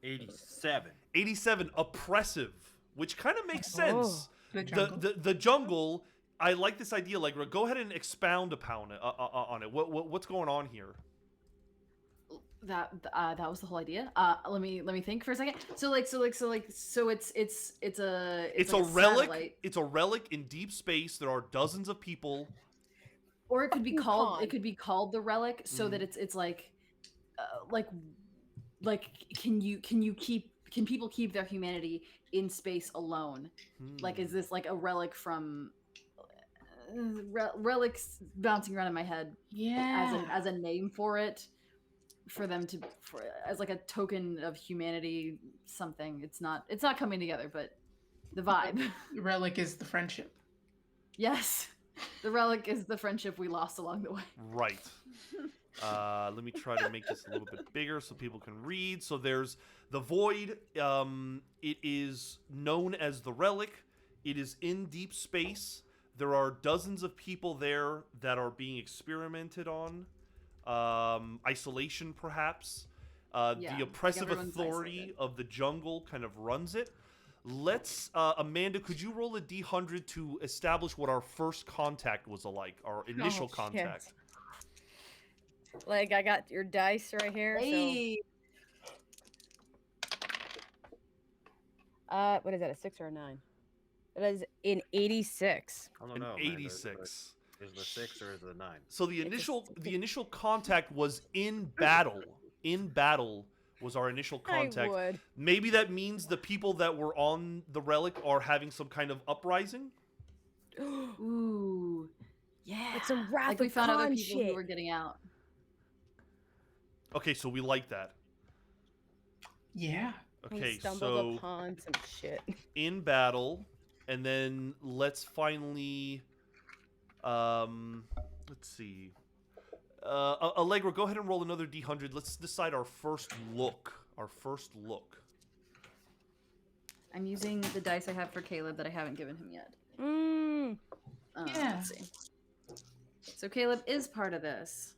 87. 87, oppressive, which kind of makes sense. The jungle. The jungle, I like this idea. Like, go ahead and expound upon it, on it. What's going on here? that was the whole idea. Let me think for a second. So it's a It's like a relic. satellite. It's a relic in deep space. There are dozens of people. Or it could be Fucking called con. it could be called the relic, so that it's like can people keep their humanity in space alone? Like, is this like a relic from relics bouncing around in my head Yeah. as a name for it, for them to as like a token of humanity, something. It's not coming together, but the vibe. The relic is the friendship. Yes, the relic is the friendship we lost along the way. Right. Let me try to make this a little bit bigger so people can read. So there's the void. It is known as the relic. It is in deep space. There are dozens of people there that are being experimented on. Isolation, perhaps. Yeah, The like oppressive everyone's authority isolated. of the jungle kind of runs it. Let's, Amanda, could you roll a d100 to establish what our first contact was like, our initial shit. contact? Like, I got your dice right here. Hey, What is that? A 6 or a 9? It is an 86. I don't An know. Amanda, 86. Is the 6 or is the 9? So the It's a initial contact was in battle. In battle was our initial I contact. would. Maybe that means the people that were on the relic are having some kind of uprising. Ooh, yeah. Like some Wrath Like we of found other Khan people who shit. were getting out. Okay, so we like that. Yeah. We Okay, stumbled so upon some shit. in battle, and then let's finally, let's see. Allegra, go ahead and roll another D100. Let's decide our first look. Our first look. I'm using the dice I have for Caleb that I haven't given him yet. Mm. Yeah. Let's see. So Caleb is part of this.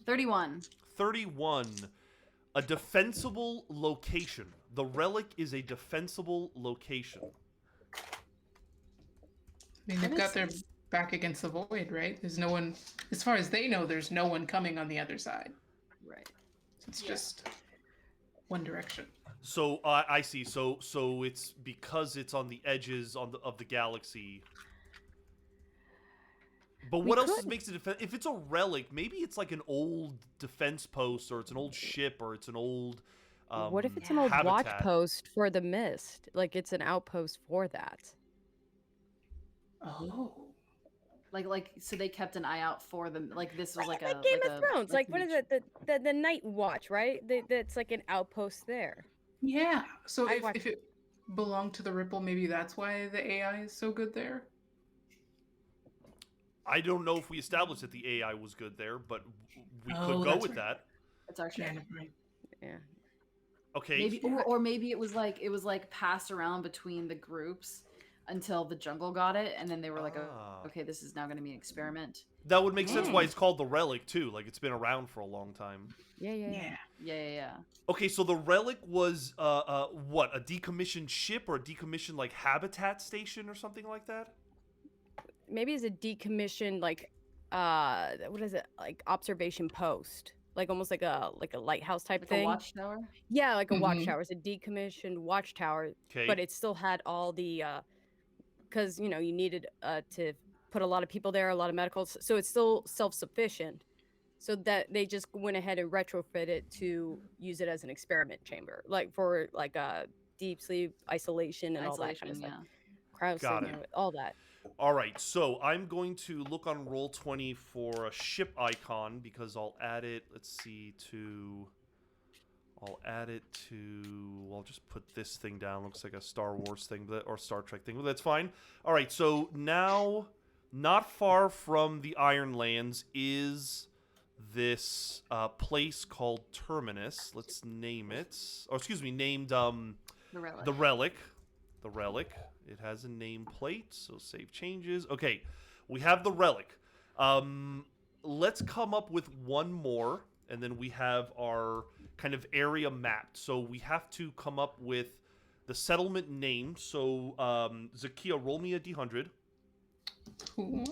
31. 31. A defensible location. The relic is a defensible location. I mean, That they've got makes their sense. back against the void, right? There's no one, as far as they know, there's no one coming on the other side. Right. It's just one direction. So I see. So it's because it's on the edges of the galaxy. But We what else could- makes it defense? If it's a relic, maybe it's like an old defense post, or it's an old ship, or it's an old. What if it's an old watch habitat. post for the mist? Like it's an outpost for that. Oh. Like so they kept an eye out for them. Like this was like a Game like of a, Thrones. Like what to is make it? The Night Watch, right? That's like an outpost there. Yeah. So I watched- if it belonged to the Ripple, maybe that's why the AI is so good there. I don't know if we established that the AI was good there, but we Oh, could go that's with right. that. It's our ship. Yeah, right. Yeah. Okay. Maybe or maybe it was like passed around between the groups until the jungle got it, and then they were like, Ah. okay, this is now going to be an experiment. That would make sense why Mm. it's called the relic too. Like it's been around for a long time. Yeah. Yeah. Yeah. Okay, so the relic was what, a decommissioned ship or a decommissioned like habitat station or something like that? Maybe it's a decommissioned like what is it? Like observation post. Like almost like a lighthouse type Like thing. a watchtower. Yeah, like a Mhm. watchtower. It's a decommissioned watchtower, Okay. but it still had all the because you needed to put a lot of people there, a lot of medicals, so it's still self-sufficient. So that they just went ahead and retrofit it to use it as an experiment chamber, like for like deep sleep isolation and all that kind of Isolation, stuff. yeah. Cryo Got signal, it. all that. All right, so I'm going to look on Roll20 for a ship icon because I'll add it. Let's see I'll just put this thing down. Looks like a Star Wars thing, or Star Trek thing, but that's fine. All right, so now, not far from the Ironlands is this place called Terminus. Let's name it. Or excuse me, named The relic. the relic. The relic. It has a nameplate, so save changes. Okay, we have the relic. Let's come up with one more, and then we have our kind of area mapped. So we have to come up with the settlement name. So Zakia, roll me a D100. Cool.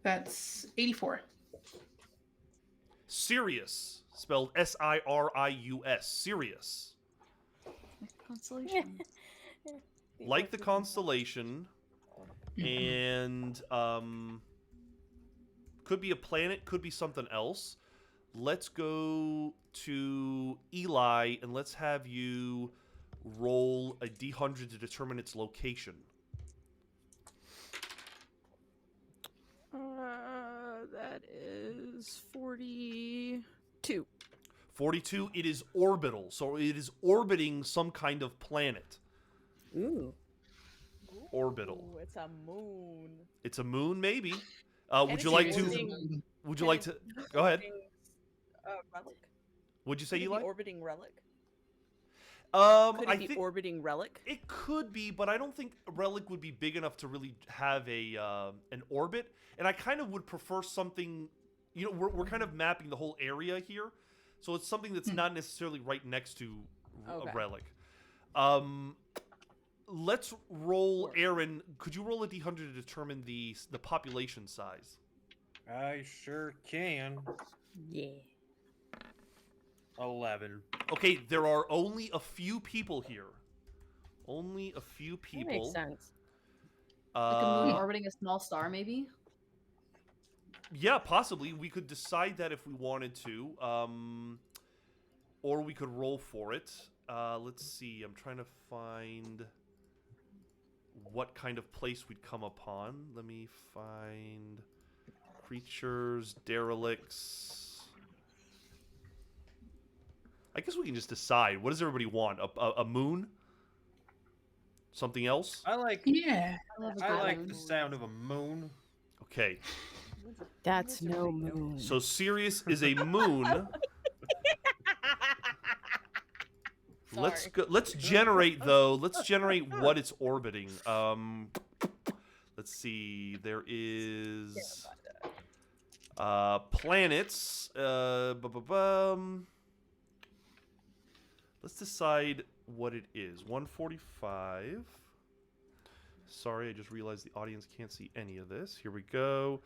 That's 84. Sirius, spelled S-I-R-I-U-S. Sirius. Constellation. Like the constellation, and could be a planet, could be something else. Let's go to Eli, and let's have you roll a D100 to determine its location. That is 42. 42, it is orbital, so it is orbiting some kind of planet. Ooh. Orbital. Ooh, it's a moon. It's a moon, maybe. Can Would it you be like orbiting- to? Would you like to? Go ahead. Relic? Would you say, Could it Eli? be orbiting relic? Could I it be think orbiting relic? it could be, but I don't think Relic would be big enough to really have a an orbit. And I kind of would prefer something. We're kind of mapping the whole area here, so it's something that's not necessarily right next to Okay. a Relic. Let's roll, Aaron. Could you roll a D100 to determine the population size? I sure can. Yeah. 11. Okay, there are only a few people here. Only a few That makes people. sense. Like a moon Uh, orbiting a small star, maybe? yeah, possibly. We could decide that if we wanted to, or we could roll for it. Let's see. I'm trying to find what kind of place we'd come upon. Let me find creatures, derelicts. I guess we can just decide. What does everybody want? A moon? Something else? I like Yeah. I love a I good like moon. the sound of a moon. Okay. That's no moon. So Sirius is a moon. Let's Sorry. go. Let's generate though. Let's generate what it's orbiting. Let's see. There is planets. Let's decide what it is. 145. Sorry, I just realized the audience can't see any of this. Here we go.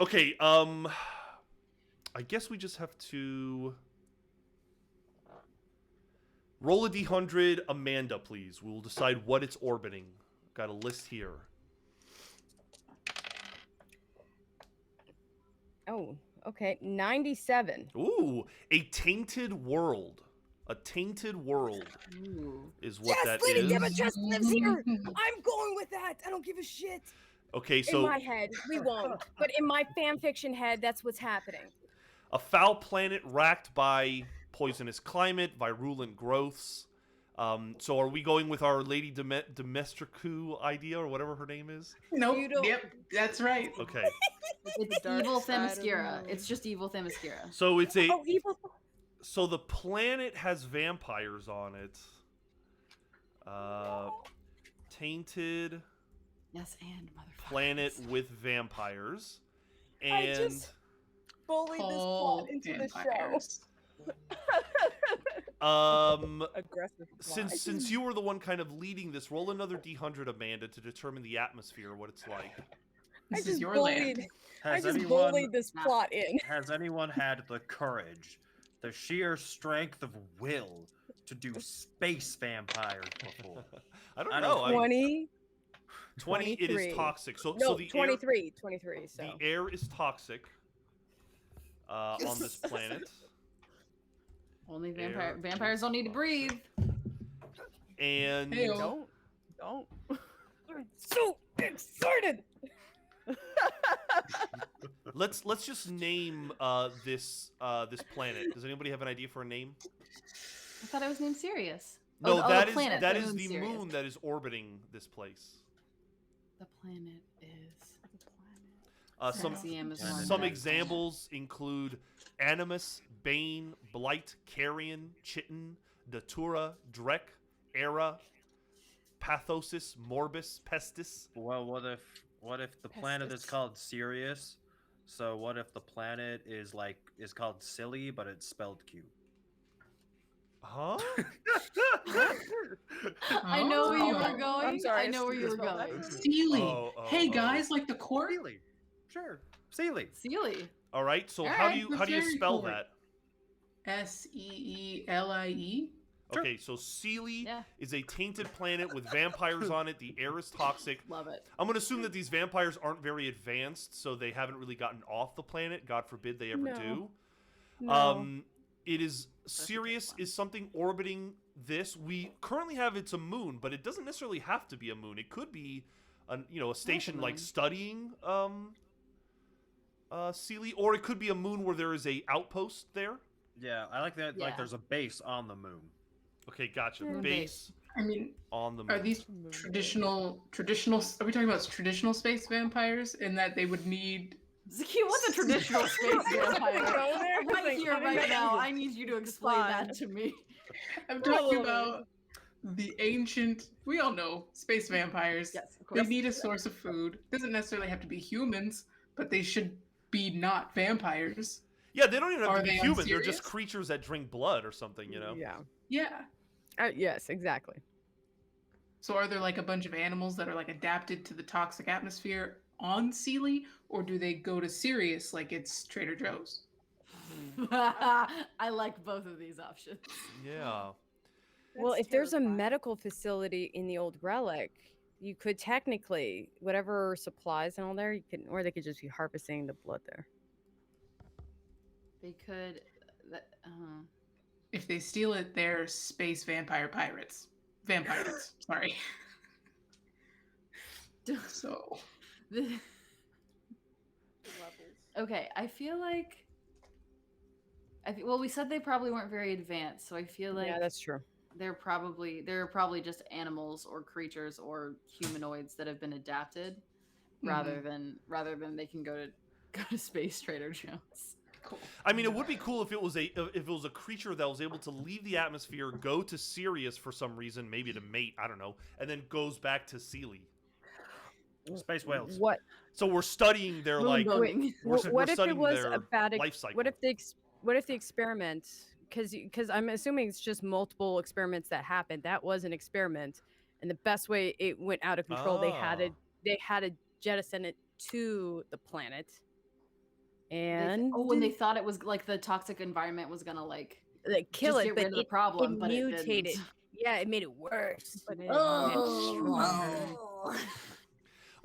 Okay, I guess we just have to roll a d100. Amanda, please. We'll decide what it's orbiting. Got a list here. Oh, okay. 97. Ooh, a tainted world. A tainted world Ooh. is what Yes, that Lady is. Demetress lives here. I'm going with that. I don't give a shit. Okay, In so my head, we won't. But in my fan fiction head, that's what's happening. a foul planet racked by poisonous climate, virulent growths. So are we going with our Lady Demestricu idea or whatever her name is? Nope. You don't- Yep. That's right. Okay. It's dark evil side of the Themyscira. moon. It's just evil Themyscira. So it's a Oh, evil. so the planet has vampires on it. Tainted Yes, and motherfucker. planet with vampires. I And just bullied this plot into the show. Aggressive plot. since you were the one kind of leading this, roll another d100, Amanda, to determine the atmosphere, what it's like. This just is your bullied. land. I Has just anyone bullied this Nah. plot in. has anyone had the courage, the sheer strength of will to do space vampires before? I don't I know. don't- 20. 20 it 23. is toxic. So No, so the 23. 23. So. the air is toxic on this planet. Only Air. vampires don't need to breathe. And Heyo. Don't. I'm so excited. let's just name this planet. Does anybody have an idea for a name? I thought it was named Sirius. No, the that is planet, that the is moon the Sirius. moon that is orbiting this place. The planet is. Some Saxium is one. some that- examples include Animus, Bane, Blight, Carrion, Chitin, Datura, Drek, Era, Pathosis, Morbus, Pestis. Well, what if the planet is Pestis. called Sirius? So what if the planet is called Silly, but it's spelled Q? Huh? I know where you Oh. were going. I'm sorry, I know where you were spell that going. for me. Sealy. Oh, Hey oh. guys, like the court? Sealy. Sure. Sealy. Sealy. All right. So All how right, do you let's how do you very spell forward. that? Seelie. Sure. Okay, so Sealy Yeah. is a tainted planet with vampires on it. The air is toxic. Love it. I'm going to assume that these vampires aren't very advanced, so they haven't really gotten off the planet. God forbid they ever No. do. No. It is Sirius is something orbiting this. We currently have it's a moon, but it doesn't necessarily have to be a moon. It could be a station like moon. studying Sealy, or it could be a moon where there is a outpost there. Yeah, I like that. Like Yeah. there's a base on the moon. Okay, gotcha. Moon Base I mean, on the moon. are these traditional? Are we talking about traditional space vampires in that they would need? Zaki, what's a traditional space vampire? Go there? Right here, right now. I need you to explain that to me. I'm Tell talking me. about the ancient. We all know space vampires. Yes, of They course. need a source of food. Doesn't necessarily have to be humans, but they should be not vampires. Yeah, they don't even have Are to be they human. They're unserious? just creatures that drink blood or something, Yeah. Yeah. Yes, exactly. So are there like a bunch of animals that are like adapted to the toxic atmosphere on Sealy, or do they go to Sirius like it's Trader Joe's? I like both of these options. Yeah. Well, That's if there's a terrifying. medical facility in the old relic, you could technically whatever supplies and all there, you can, or they could just be harvesting the blood there. They could. If they steal it, they're space vampire pirates. Vampires, sorry. So Okay, I feel like. Well, we said they probably weren't very advanced, so I feel like Yeah, that's true. they're probably just animals or creatures or humanoids that have been adapted, rather than they can go to Space Trader Joe's. cool. I mean, it would be cool if it was a creature that was able to leave the atmosphere, go to Sirius for some reason, maybe to mate, I don't know, and then goes back to Sealy. Space whales. What? So we're studying their like Moonboating. we're What if it studying was their a bad? life cycle. What if the experiment? Because I'm assuming it's just multiple experiments that happened. That was an experiment, and the best way it went out of control, they had to jettison it to the planet. And when they thought it was like the toxic environment was gonna like kill just it, get but rid of the problem, it but it mutated. didn't. Yeah, it made it worse. But it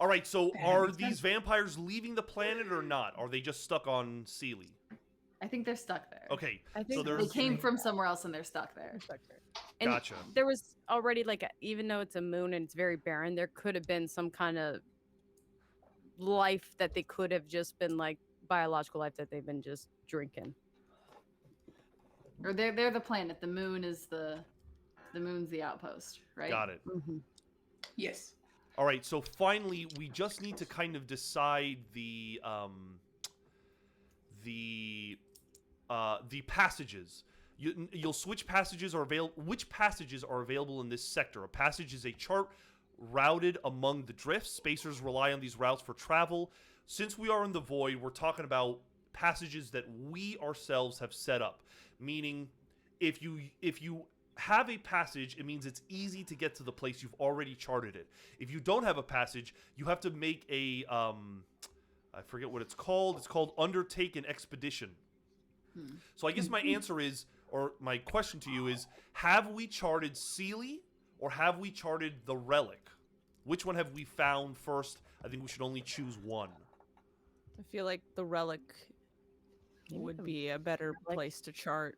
All right, so That are makes these sense. vampires leaving the planet or not? Are they just stuck on Sealy? I think they're stuck there. Okay, I think so They there's came from somewhere else and they're stuck there. And gotcha. there was already even though it's a moon and it's very barren, there could have been some kind of life that they could have just been like biological life that they've been just drinking. Or they're the planet. The moon is the moon's the outpost, right? Got it. Yes. All right, so finally, we just need to kind of decide the passages. You'll switch passages are available. Which passages are available in this sector? A passage is a chart routed among the drifts. Spacers rely on these routes for travel. Since we are in the void, we're talking about passages that we ourselves have set up. Meaning, if you have a passage, it means it's easy to get to the place you've already charted it. If you don't have a passage, you have to make a I forget what it's called. It's called undertake an expedition. So I guess my answer is, or my question to you is, have we charted Sealy or have we charted the relic? Which one have we found first? I think we should only choose one. I feel like the relic Maybe would the be a better relic. place to chart.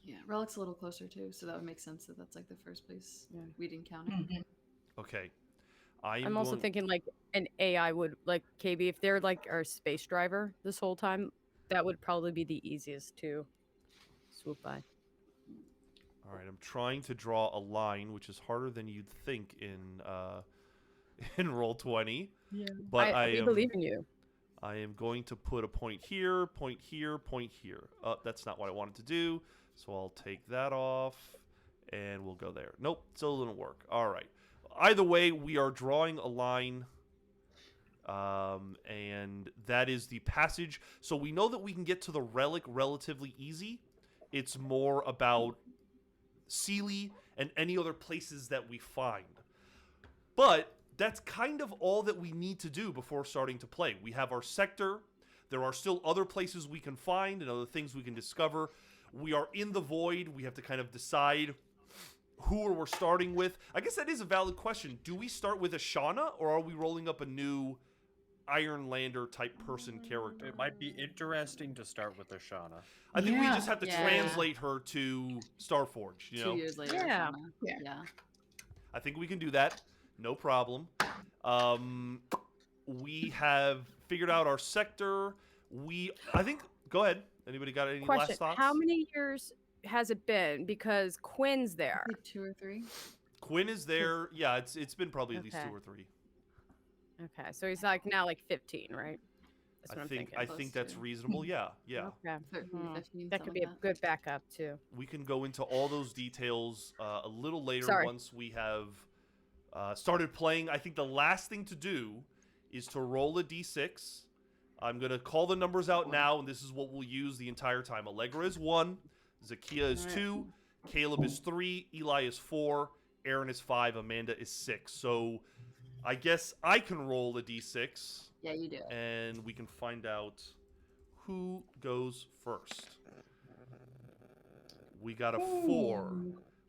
Yeah, Relic's a little closer too, so that would make sense that that's like the first place we'd encounter. Okay. I'm also thinking like an AI would, like KB, if they're like our space driver this whole time, that would probably be the easiest to swoop by. All right, I'm trying to draw a line, which is harder than you'd think in in Roll20. Yeah, But I am, believe in you. I am going to put a point here, point here, point here. That's not what I wanted to do, so I'll take that off, and we'll go there. Nope, still didn't work. All right. Either way, we are drawing a line, and that is the passage. So we know that we can get to the relic relatively easy. It's more about Sealy and any other places that we find. But that's kind of all that we need to do before starting to play. We have our sector. There are still other places we can find and other things we can discover. We are in the void. We have to kind of decide who we're starting with. I guess that is a valid question. Do we start with Ashana, or are we rolling up a new Ironlander type person character? It might be interesting to start with Ashana. I think we Yeah. just have to Yeah. translate her to Starforged, you know? 2 years later. Yeah. Shauna. Yeah. Yeah. I think we can do that. No problem. We have figured out our sector. I think, go ahead. Anybody got any Question: last thoughts? how many years has it been? Because Quinn's there. Like 2 or 3. Quinn is there. Yeah, it's been probably at least Okay. 2 or 3. Okay, so he's like now like 15, right? That's what I I'm think thinking. Close that's to. reasonable. Yeah, yeah. Okay. 13, Hmm. 15, That could something be a like good backup too. We can go into all those details a little later Sorry. once we have started playing. I think the last thing to do is to roll a d6. I'm going to call the numbers out now, and this is what we'll use the entire time. Allegra is 1, Zakia is Alright. 2, Caleb is 3, Eli is 4, Aaron is 5, Amanda is 6. So I guess I can roll a d6, Yeah, you do it. and we can find out who goes first. We got a 4,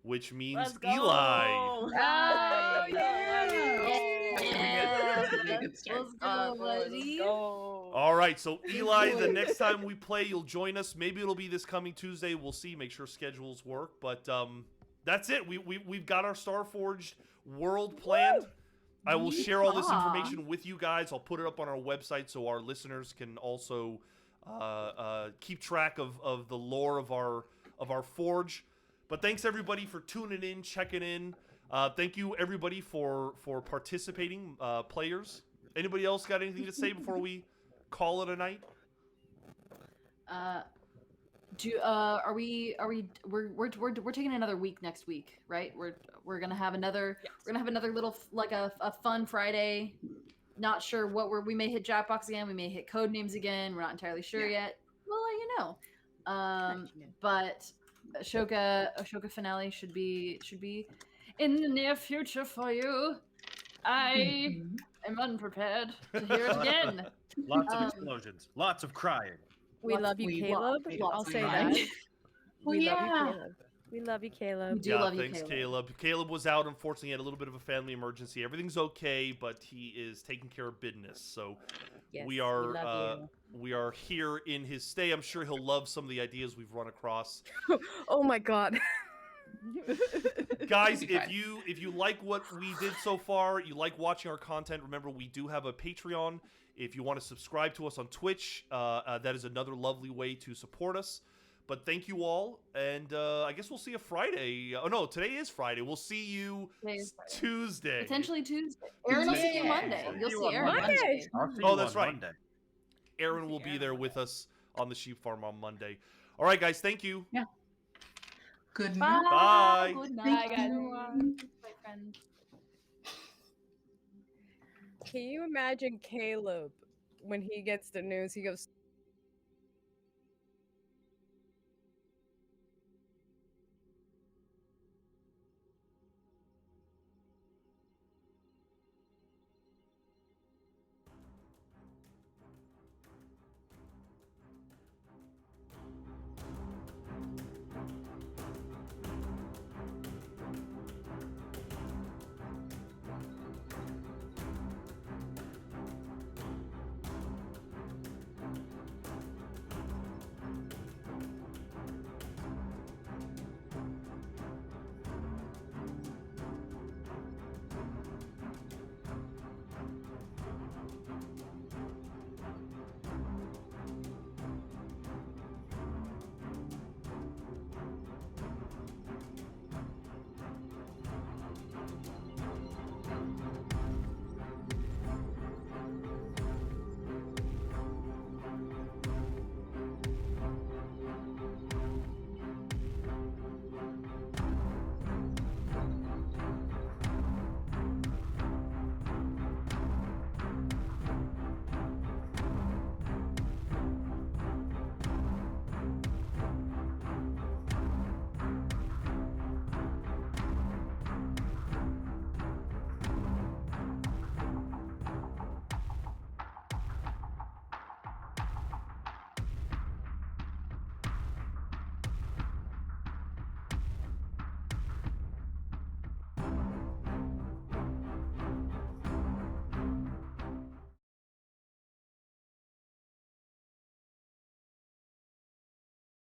which means Let's go! Eli. Nice. yeah. Yay! That'd be a good start. Let's go, buddy. All right, so Eli, the next time we play, you'll join us. Maybe it'll be this coming Tuesday. We'll see. Make sure schedules work. But that's it. We've got our Starforged world planned. I will share all this Yeehaw. information with you guys. I'll put it up on our website so our listeners can also keep track of the lore of our forge. But thanks everybody for tuning in, checking in. Thank you everybody for participating, players. Anybody else got anything to say before we call it a night? We're taking another week next week, right? We're gonna have another little like a fun Friday. Not sure what we may hit Jackbox again, we may hit code names again. We're not entirely sure yet. We'll let you know. But Ashoka finale should be in the near future for you. I am unprepared to hear it again. Lots of explosions, lots of crying. We Lots- love you, we- Caleb. lots I'll of say crying. that. Well, We love you, yeah. Caleb. We love you, Caleb. We do love you, thanks, Caleb. Caleb was out. Unfortunately, he had a little bit of a family emergency. Everything's okay, but he is taking care of business. So Yes, we are love we are here in his stay. I'm sure he'll love some of the ideas we've run across. you. Oh my God. Guys, It'll be fine. if you like what we did so far, you like watching our content, remember we do have a Patreon. If you want to subscribe to us on Twitch, that is another lovely way to support us. But thank you all, and I guess we'll see you Friday. Oh no, today is Friday. We'll see you Today is Friday. Tuesday. Potentially Tuesday. Aaron will see you Yeah. Monday. See You'll you see on Aaron Monday. Monday. I'll see Oh, you that's on right. Monday. Aaron will be there with us on the sheep farm on Monday. All right, guys, thank you. Good Bye. night. Bye. Good Thank night, guys. you. Bye, friends. Can you imagine Caleb when he gets the news? He goes,